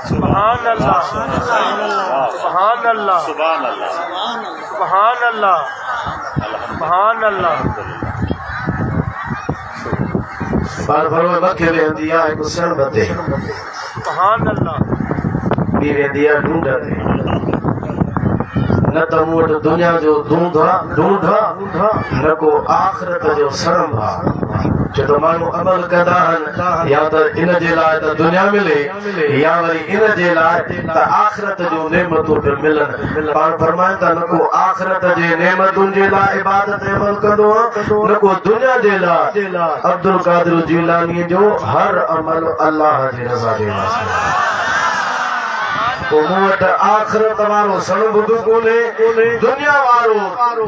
सुभान अल्लाह सुभान अल्लाह सुभान अल्लाह सुभान अल्लाह सुभान अल्लाह बार बार मख वेंदी आहे हिकु सण बते सुभान अल्लाह ॿी वेंदी आहे ढूंढ ते न त मूं वटि दुनिया जो ढूंढ न को आख़िरत जो शर्म आहे छो त माण्हू अमल कंदा आहिनि या त इन जे लाइ त दुनिया मिले या वरी इन जे लाइ त आख़िरत जो नेमतूं पिण मिलनि पाण फरमाइनि था न को आख़िरत जे नेमतुनि जे लाइ इबादत अमल कंदो आहे न को दुनिया जे लाइ अब्दुल कादिर जीलानी जो हर अमल अल्लाह जी रज़ा जे वास्ते तो मूं वटि आख़िरत वारो सणभ बि कोन्हे दुनिया वारो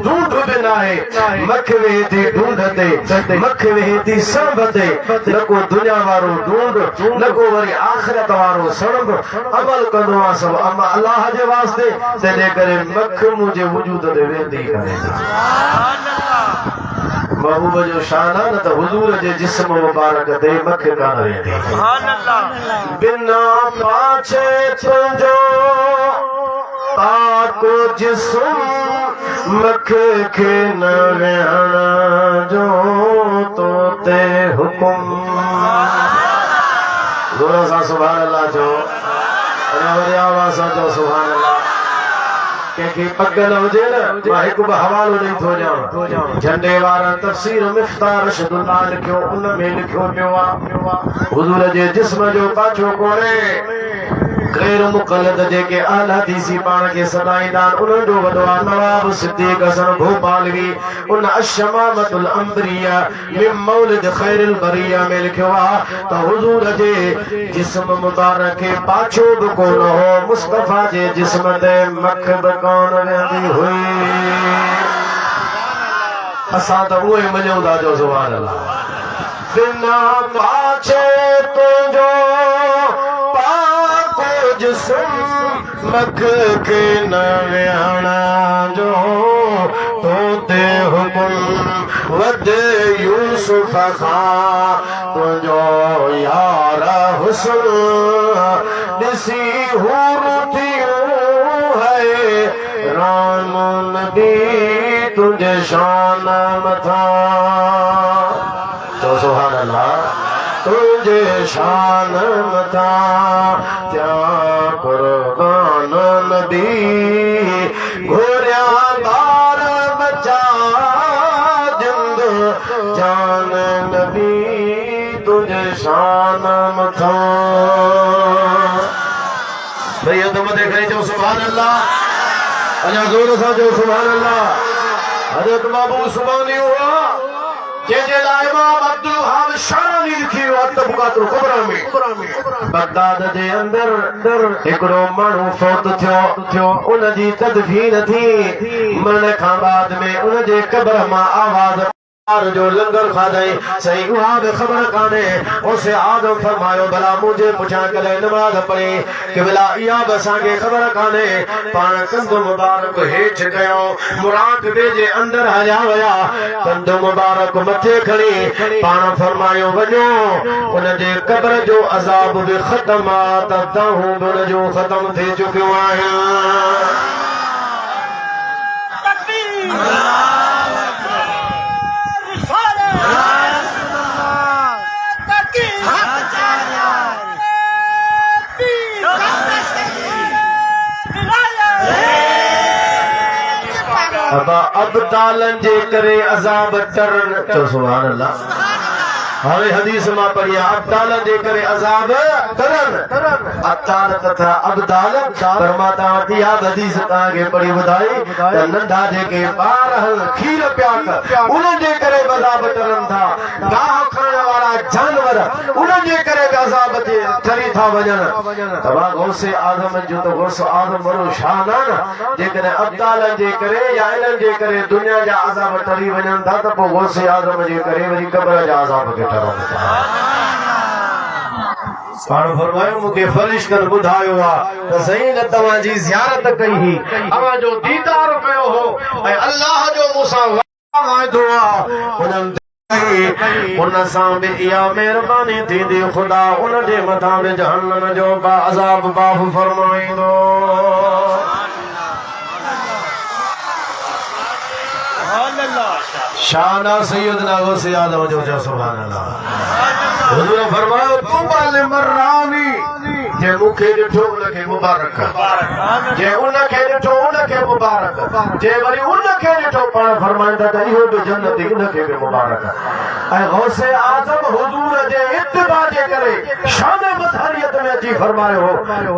ढूंढ बि नाहे मख वेहे थी ढूंढ ते मख वेहे थी सणभ ते न को दुनिया वारो ढूंढ न को वरी आख़िरत वारो सणभ अमल कंदो आहे सभु अल्लाह जे वास्ते तंहिंजे करे मख मुंहिंजे वजूद ते वेंदी कान्हे महबूब जो शान आहे न त हुजूर जे जिस्म मुबारक ते मख कान वेंदी सुभान अल्लाह बिना पाछे तुंहिंजो पाको जिस्म मख खे न वेहण जो तो ते हुकुम ज़ोर सां सुभान अल्लाह चओ वरी आवाज़ सां चओ सुभान अल्लाह कंहिंखे पग न हुजे न मां हिकु बि हवालो ॾेई थो ॾियां झंडे वारा तफ़सीर मिफ्ताह रशदुल्लाह लिखियो उन में लिखियो पियो आहे हुजूर जे जिस्म जो पाछो कोन्हे गैर मुक़ल्लद जेके अहल हदीसी पाण खे सदाईंदा आहिनि उन्हनि जो वॾो आहे नवाब सिद्दीक़ हसन भोपालवी उन अशमामतुल अंबरिया मिन मौलिद खैरिल बरिया में लिखियो आहे त हुजूर जे जिस्म मुबारक खे पाछो बि कोन हो मुस्तफ़ा जे जिस्म ते मख बि कोन वेंदी हुई असां त उहे मञूं था जो सुभान अल्लाह बिना पाछे तुंहिंजो जिस्म मख के न वेहण जो तो ते हुकुम वद यूसुफ खां तुंहिंजो यार हुस्न ॾिसी हूर थियूं है राम नबी तुंहिंजे शान मथां तो सुभान अल्लाह तुझे शान मथां त्या कुर्बान नबी घोरिया बार बचा जिंद जान नबी तुझे शान मथां मथे खणी चओ सुभान अल्लाह, अञा ज़ोर सां चओ सुभान अल्लाह। हज़रत महबूब सुभानी हुआ जंहिंजे लाइ इमाम अब्दुल वहाब शारानी लिखी हुआ तबक़ातुल कुबरा में बगदाद जे अंदर हिकिड़ो माण्हू फौत थियो, उन जी तदफीन थी। मरण खां बाद में उन जे क़ब्र मां आवाज़ जो लंगर खाधई सही उहा बि ख़बर कान्हे। उसे आदम फरमायो भला मुंहिंजे पुठियां कॾहिं नमाज़ पढ़ी कि भला इहा बि असांखे ख़बर कान्हे। पाण कंध मुबारक हेठि कयो, मुराक़बे जे अंदर हलिया विया, कंध मुबारक मथे खणी पाण फरमायो वञो उन जे क़ब्र जो अज़ाब बि ख़तम आहे त तव्हां बि उन जो ख़तम थी चुकियो आहे। अबदालन जे करे अज़ाब टरन चओ सुभान अल्लाह। हाणे हदीस मां पढ़िया अबदालन जे करे अज़ाब टरन अतार तथा अबदाल परमात्मा वटि इहा हदीस तव्हांखे पढ़ी ॿुधाई त नंढा जेके ॿार खीर पिया उन्हनि जे करे अज़ाब टरनि था। गाह खाइण वारा जानवर उन्हनि जे करे बि अज़ाब ते टरी था वञनि। तव्हां गौसे आज़म जो त गौस आज़म वॾो शान आहे न। जेकॾहिं अबदालन जे करे या इन्हनि जे करे दुनिया जा अज़ाब टरी वञनि था त पोइ गौसे आज़म जे करे वरी क़ब्र जा अज़ाब खे टरनि था। पाण फरमायो मूंखे फ़रिश्तनि ॿुधायो आहे त साईं न तव्हांजी ज़ियारत कई हुई, तव्हांजो दीदार कयो हो ऐं अल्लाह जो मूंसां वाइदो आहे। उन सां बि इहा महिरबानी थींदी ख़ुदा उन जे मथां बि जहन्नम जो अज़ाब माफ़ फरमाईंदो। शाना सैयदना गौसे आज़म जो चओ सुभान अल्लाह। हुज़ूर फरमायो तुबा लिमरानी जे मूंखे ॾिठो उनखे मुबारक, जे उनखे ॾिठो उनखे मुबारक, जे वरी उनखे ॾिठो पाण फरमाईंदा त इहो बि जन्नती उनखे बि मुबारक। ऐं गौसे आज़म हुज़ूर जे इत्तिबा जे करे शान मथारियत में अची फरमायो हो।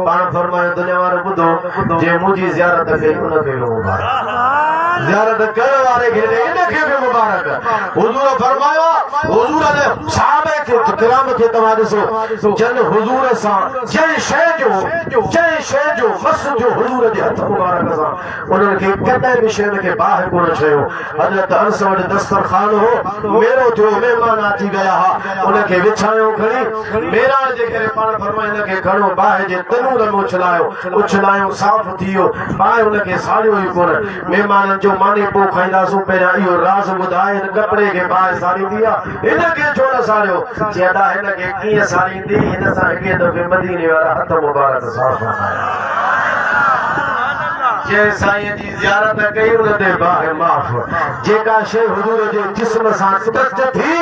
पाण फरमायो दुनिया वारो ॿुधो जे मुंहिंजी ज़ियारत कई उनखे बि मुबारक, ज़ियारत करण वारे खे इनखे बि मुबारक। हुज़ूर फरमायो हुज़ूर ने सहाबा खे किराम खे तव्हां ॾिसो जन हुज़ूर सां जंहिं शइ जो मस जो हुज़ूर जे हथ मुबारक सां उन्हनि खे कॾहिं बि शइ खे बाहि कोन चयो। हज़रत अनस वटि दस्तरखान हो, मेरो थियो महिमान अची विया हुआ, उनखे विछायो खणी मेराण जे करे पाण फरमाए हिनखे खणो बाहि जे तनूर में उछलायो साफ़ थी वियो, बाहि उनखे साड़ियो ई कोन। महिमाननि जो मानी पोइ खाईंदासूं, पहिरियां इहो राज़ ॿुधाए हिन कपिड़े खे बाहि साड़ींदी आहे हिनखे छो न साड़ियो? चवंदा हिनखे कीअं साड़ींदी? हिन सां हिकु दफ़े मदीने वारा हथ मुबारक साफ़ जंहिं साईं जी ज़ियारत कई उन ते बाहि माफ़। जेका शइ हुज़ूर जे जिस्म सां टच थी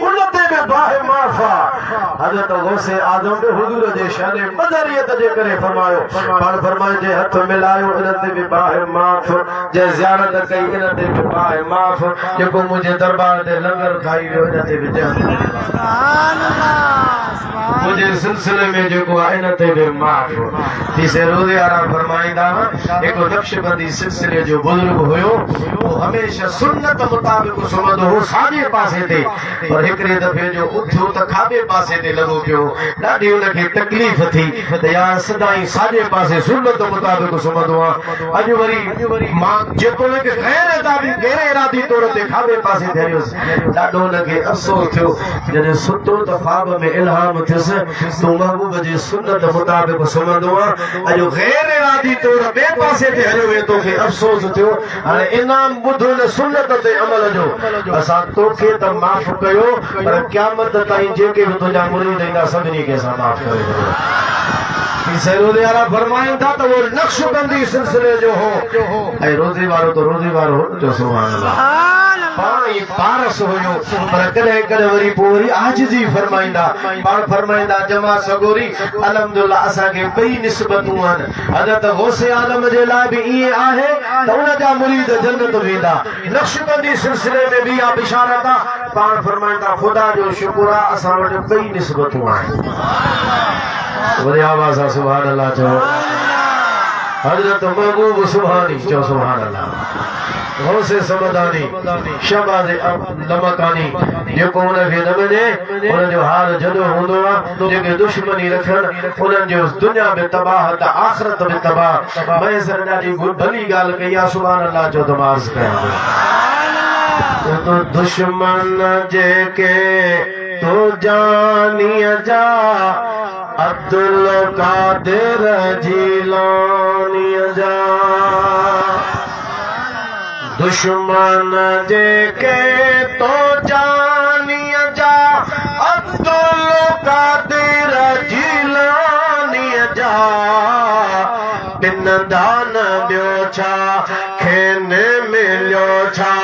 उन ते बि बाहि माफ़ आहे। हज़रत गौसे आज़म बि हुज़ूर जे शान मदरियत जे करे फरमायो पाण फरमायो जे हथ मिलायो इन ते बि बाहि माफ़, जे ज़ियारत कई इन ते बि बाहि माफ़, जेको मुंहिंजे दरबार ते लंगर खाई वियो इन ते बि मुंहिंजे सिलसिले में जेको आहे इन ते बि माफ़। तीसरे रोज़े वारा फरमाईंदा हिकु नक्शबंदी सिलसिले जो बुजुर्ग हुयो, वो हमेशा सुन्नत मुताबिक सुम्हंदो हो साॼे पासे ते, पर हिकिड़े दफ़े जो उथियो त खाॿे पासे ते लॻो पियो। ॾाढी हुनखे तकलीफ़ थी त यार सदाईं साॼे पासे सुन्नत मुताबिक सुम्हंदो आहे, अॼु वरी मां जेको गैर इरादी तौर ते खाॿे पासे ते हलियुसि। ॾाढो हुनखे अफ़सोस थियो जॾहिं सुतो त ख्वाब में इल्हाम थियुसि तूं महबूब जे सुन्नत मुताबिक सुम्हंदो आहे, अॼु गैर इरादी तौर ॿिए पासे ते हलियो वे तोखे अफ़सोस थियो। हाणे इनाम ॿुधो न सुन्नत ते अमल जो, असां तोखे त माफ़ कयो पर क़यामत ताईं जेके बि तुंहिंजा मुरीद ईंदा सभिनी खे असां माफ़ करे रोज़े वारा फरमाइनि था त उहो नक्शबंदी सिलसिले जो हो ऐं रोज़े वारो त रोज़े वारो जो सुभान अल्लाह पाण ई पारस हुयो, पर कॾहिं कॾहिं वरी पोइ वरी आजिज़ी फरमाईंदा। पाण फरमाईंदा जमा सगोरी अलहमदुलिल्लाह असांखे ॿई निस्बतूं आहिनि। हज़रत गौसे आज़म जे लाइ बि ईअं आहे त उन जा मुरीद जन्नत वेंदा। नक्शबंदी सिलसिले में बि इहा बिशारत आहे। पाण फरमाईंदा ख़ुदा जो शुक्र आहे असां वटि ॿई निस्बतूं आहिनि। वरी आवाज़ सां सुभान अल्लाह चओ। हजरत महबूब सुभानी चो सुभान अल्लाह गौसे समदानी शहबाज नमकानी जेको उनखे न मञे उन जो हाल जदो हूंदो आहे जेके दुश्मनी रखण उन्हनि जो दुनिया में तबाह त आख़िरत में तबाह मैं सर ॾाढी भली ॻाल्हि कई आहे सुभान अल्लाह जो तमाज़ कयां तो दुश्मन जेके तो जानिया जा अब्दुल कादिर जीलानी जा दुश्मन जेके तो जानिया जा अब्दुल कादिर जीलानी जा बिन दान ॿियो छा खेने मिलियो छा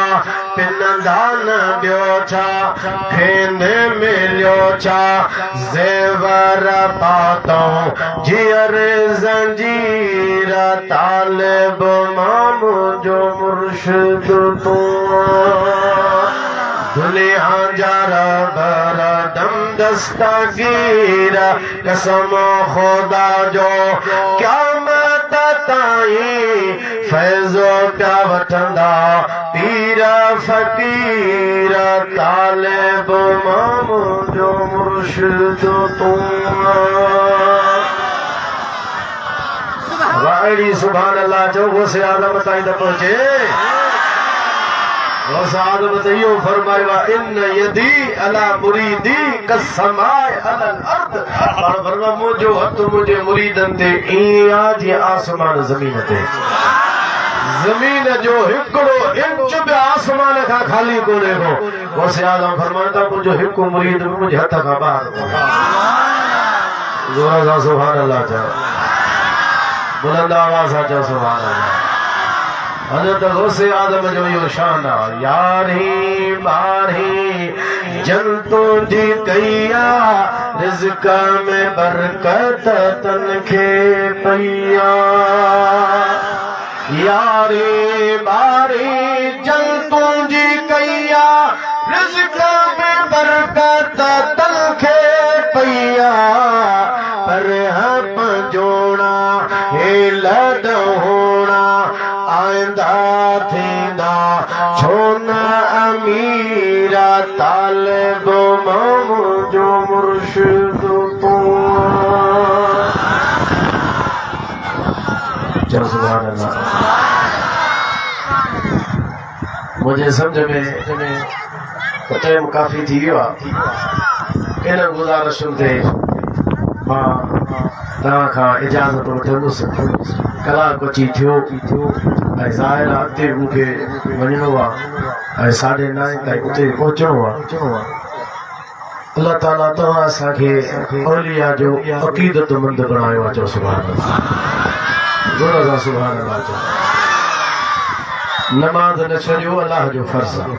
बिन दान ॿियो छा खेने मिलियो छा ज़ेवर पातऊं जीअर ज़ंजीर तालिब मामू जो मुर्शिद तूं दुनिया जा रबर दम दस्तगीर कसम खुदा जो क़यामत ताईं फैज़ो पिया वठंदा पीर फ़कीर तालिब मामू जो मुर्शिद तूं वाड़ी सुभान अल्लाह जो गौसे आज़म ताईं न पहुंचे गौसे आज़म त इहो फरमायो इन यदी अला मुरीदी कसमाए अलल अर्द पर फरमा मुंहिंजो हथ मुंहिंजे मुरीदनि ते ईअं आहे जीअं आसमान ज़मीन ते ज़मीन जो हिकिड़ो इंच बि आसमान खां ख़ाली कोन्हे को गौसे आज़म फरमाइनि था मुंहिंजो हिकु मुरीद बि मुंहिंजे हथ खां ॿाहिरि ज़ोर सां सुभान अल्लाह चओ बुलंद आवाज़ सां चओ सुभान अल्लाह हज़रत गौसे आज़म जो इहो शान आहे यारहीं ॿारहीं जंतु जी कई आहे रिज़्क़ में बरकत तन खे पई आहे यारहीं ॿारहीं जंतु जी कई आहे रिज़्क़ में बरकत तन खे पई आहे पर हम जोड़ा हे लद होना आइंदा थींदा छो न अमीरा तालिब मामू जो मुर्शिद तूं चल सुभान अल्लाह मुझे समझ में टाइम काफ़ी थी वियो आहे इन गुज़ारिशुनि ते मां तव्हां खां इजाज़त वठंदुसि कलाक अची थियो ऐं ज़ाहिर आहे अॻिते मूंखे वञिणो आहे ऐं 9:30 ताईं उते पहुचणो आहे अल्लाह ताला तव्हां असांखे औलिया जो अक़ीदतमंद बणायो आहे चओ सुभान अल्लाह ज़ोर सां सुभान अल्लाह चओ नमाज़ न छॾियो अल्लाह जो फ़र्ज़ आहे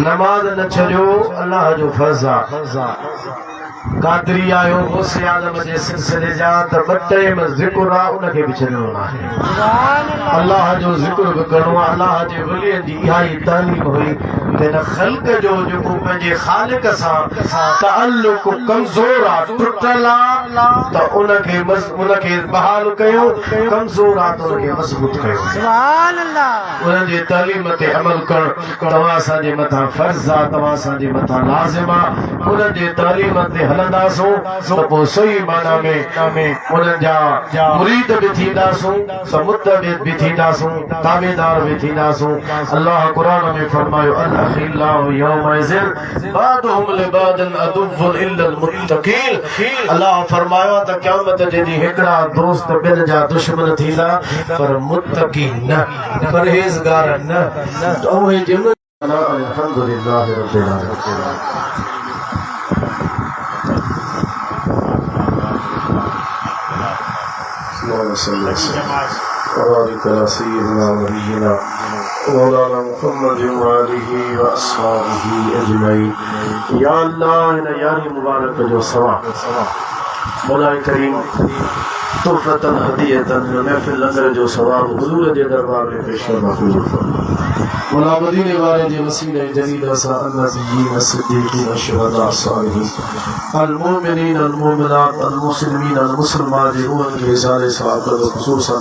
नमाज़ न छॾियो अल्लाह जो फ़र्ज़ आहे कादरी आयो गौसे आज़म जे सिलसिले जा त ॿ टाइम ज़िक्र आहे उनखे बि छॾिणो नाहे अल्लाह जो ज़िक्र बि करिणो आहे अल्लाह जे वलियनि जी इहा ई तालीम हुई त हिन ख़ल्क़ जो जेको पंहिंजे ख़ालिक सां तअल्लुक़ कमज़ोर आहे टुटल आहे त उनखे बहाल कयो कमज़ोर आहे त उनखे मज़बूत कयो सुभान अल्लाह उन्हनि जे तालीम ते अमल करणु तव्हां असांजे मथां फ़र्ज़ आहे तव्हां असांजे मथां लाज़िम आहे उन्हनि जे तालीम ते हलंदासूं त पोइ सही माना में उन्हनि जा मुरीद बि थींदासूं त मुतबिद भी थींदासूं ताबेदार भी थींदासूं अल्लाह कुरान में फरमायो अल अखिल्लाहु यौमइज़िन बादुहुम लिबादिन अदुव्वुन इल्लल मुत्तक़ीन अल्लाह फरमायो त क़यामत जे ॾींहुं हिकिड़ा दोस्त ॿियनि जा दुश्मन थींदा पर मुत्तक़ी न परहेज़गार न उहे जिन अल्हम्दुलिल्लाह रब्बिल आलमीन وبارك على سيدنا ونبينا مولانا محمد وآله وأصحابه أجمعين या अल्लाह इन यारी मुबारक जो सवा मौला करीम तोहफतन हदीयतन महफिल लंगर जो सवाब हुजूर जे दरबार में पेश फरमा मौला मदीने वाले जे वसीले जलील सा अन्नबिय्यीन सिद्दीकीन शुहदा सालिहीन अल मुमिनीन अल मुमिनात अल मुस्लिमीन अल मुसलमान रूहन के सारे सवाब का खुसूसन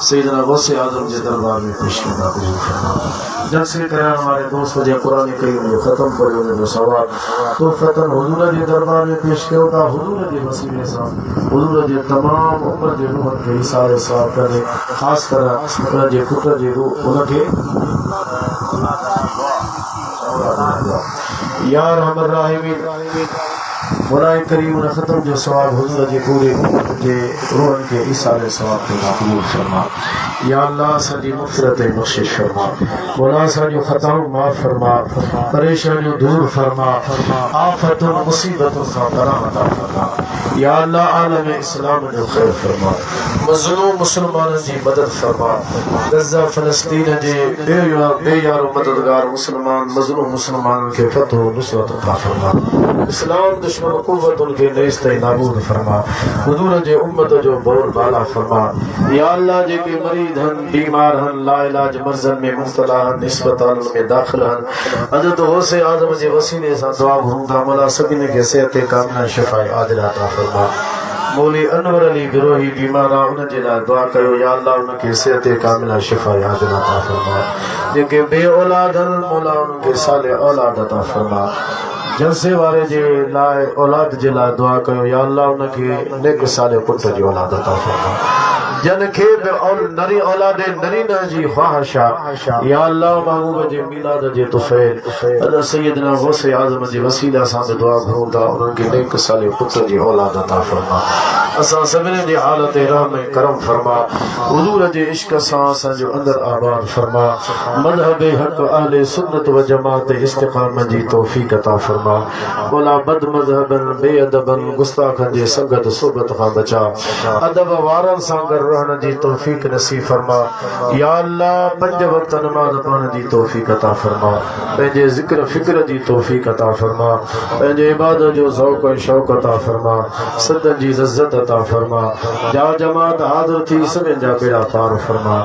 सैयदना गौसे आजम के दरबार में पेश करना कबूल फरमा। जलसे कराने हमारे दोस्त वजह कुरान करीम में खत्म करे जो सवाब तो फतन हुजूर के दरबार में पेश किया हुजूर के वसीले सा हुजूर के तमाम उम्मत के रूहन के सारे सवाब करे खास कर जे पुत्र जे रूह उनके यार हमर राहिमीन मौला करीम ने खत्म जो सवाब हुजूर के पूरे जे रूहन के इसारे सवाब के कबूल फरमा। या अल्लाह साडी मग़फ़िरत बख्शिश फरमा, मौला साडी खताओं माफ फरमा, परेशानियों दूर फरमा, आफतों मुसीबतों का पनाह अता फरमा। या अल्लाह आलम इस्लाम जो खैर फरमा, मज़लूम मुसलमानों की मदद फरमा, गज़ा फ़लस्तीन जे बेयार मददगार मुसलमान मज़लूम मुसलमानों के फतह व नुसरत अता फरमा। इस्लाम दुश्मन कुव्वत उनके नेस्त नाबूद फरमा। हुजूर जे उम्मत जो बोल बाला फरमा। या अल्लाह जे के मरीद हन बीमार हन ला इलाज मर्ज़न में मुब्तला हन अस्पताल में दाखिल हन हज़रत गौसे आज़म जे वसीले से दुआ घुरूंदा मौला सभिनी के सेहत कामिला शिफ़ाए आजिला अता फरमा। मौली अनवर अली गिरोही बीमार उन जे लाइ दुआ कयो। या अल्लाह उनके सेहत कामिला शिफ़ाए आजिला अता फरमा। जेके बे औलाद हन मौला उनके साले औलाद अता फरमा। जलसे वाले जे लाइ औलाद जे लाइ दुआ कयो। या अल्लाह उनके नेक साले पुट जी औलाद अता फरमा। जन खे नरी औलाद नरी न जी ख्वाहिशा। या अल्लाह महबूब जे मिलाद जे तुफैल अल्लाह सैयदना गौसे आज़म जे वसीला सां दुआ घुरूंदा उनके नेक साले पुट जी औलाद अता फरमा। असां सभिनी जी हालत रहम करम फरमा। हुजूर जे इश्क सां असांजो अंदर आबाद फरमा। मज़हब हक़ अहले सुन्नत व जमात इस्तिक़ामत जी तौफ़ीक़ अता फरमा। मौला बद मज़हबन बेअदबन गुस्ताखन जे संगत सोबत खां बचा। अदब वारन सां गॾु रहण जी तौफ़ीक़ नसीब फरमा। या अल्लाह पंज वक्त नमाज पढ़ण जी तौफ़ीक़ अता फरमा। पंहिंजे ज़िक्र फ़िक्र जी तौफ़ीक़ अता फरमा। पंहिंजे इबादत जो ज़ौक़ ऐं शौक़ अता फरमा। सदन जी लज़्ज़त अता फरमा। जा जमात हाज़िर थी सभिनी जा बेड़ा पार फरमा।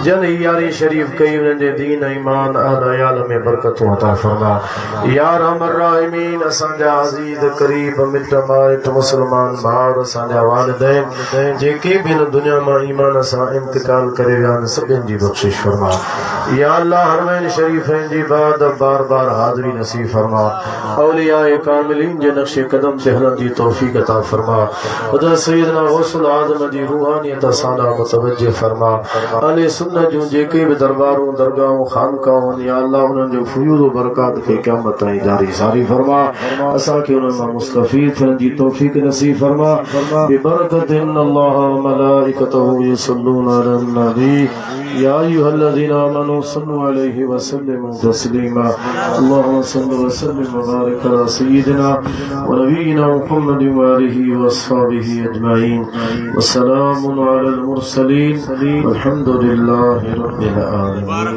जन यारी शरीफ कई उन्हनि जे दीन ईमान अहल अयाल में बरकतूं अता फरमा। या रहमर राहिमीन असांजा अज़ीज़ करीब मिट माइट मुसलमान भाउर असांजा वालिदैन जेके भी न दुनिया में ईमान सां इंतकाल करे विया आहिनि सभिनी जी बख़्शिश फरमा। या अल्लाह हरमैन शरीफ़ैन जी बाद बार बार हाज़िरी नसीब फरमा। औलियाए कामिलीन जे नक्शे कदम ते हलण जी तौफ़ीक़ अता फरमा। हज़रत सैयदना गौसुल आज़म जी रूहानियत सां मुतवज्जिह फरमा। अहले सुन्नत जूं जेके भी दरबारूं दरगाहूं खानकाहूं या अल्लाह उन्हनि जो फयूज़ व बरक़ात खे क़यामत ताईं जारी सारी फरमा। असांखे उन्हनि मां मुस्तफ़ीद थियण जी तौफ़ीक़ नसीब फरमा। बिबरकत इन्नल्लाह व मलाइकतहू युसल्लूना अलन नबी या अय्युहल्लज़ीना आमनू सल्लु अलैहि व सल्लिमू तस्लीमा। अल्लाहुम्मा सल्लि व सल्लिम व बारिक अला सय्यिदिना व नबीना मुहम्मद व आलिहि व अस्हाबिहि अजमईन। वस्सलामु अलल मुरसलीन वल्हम्दुलिल्लाहि रब्बिल आलमीन।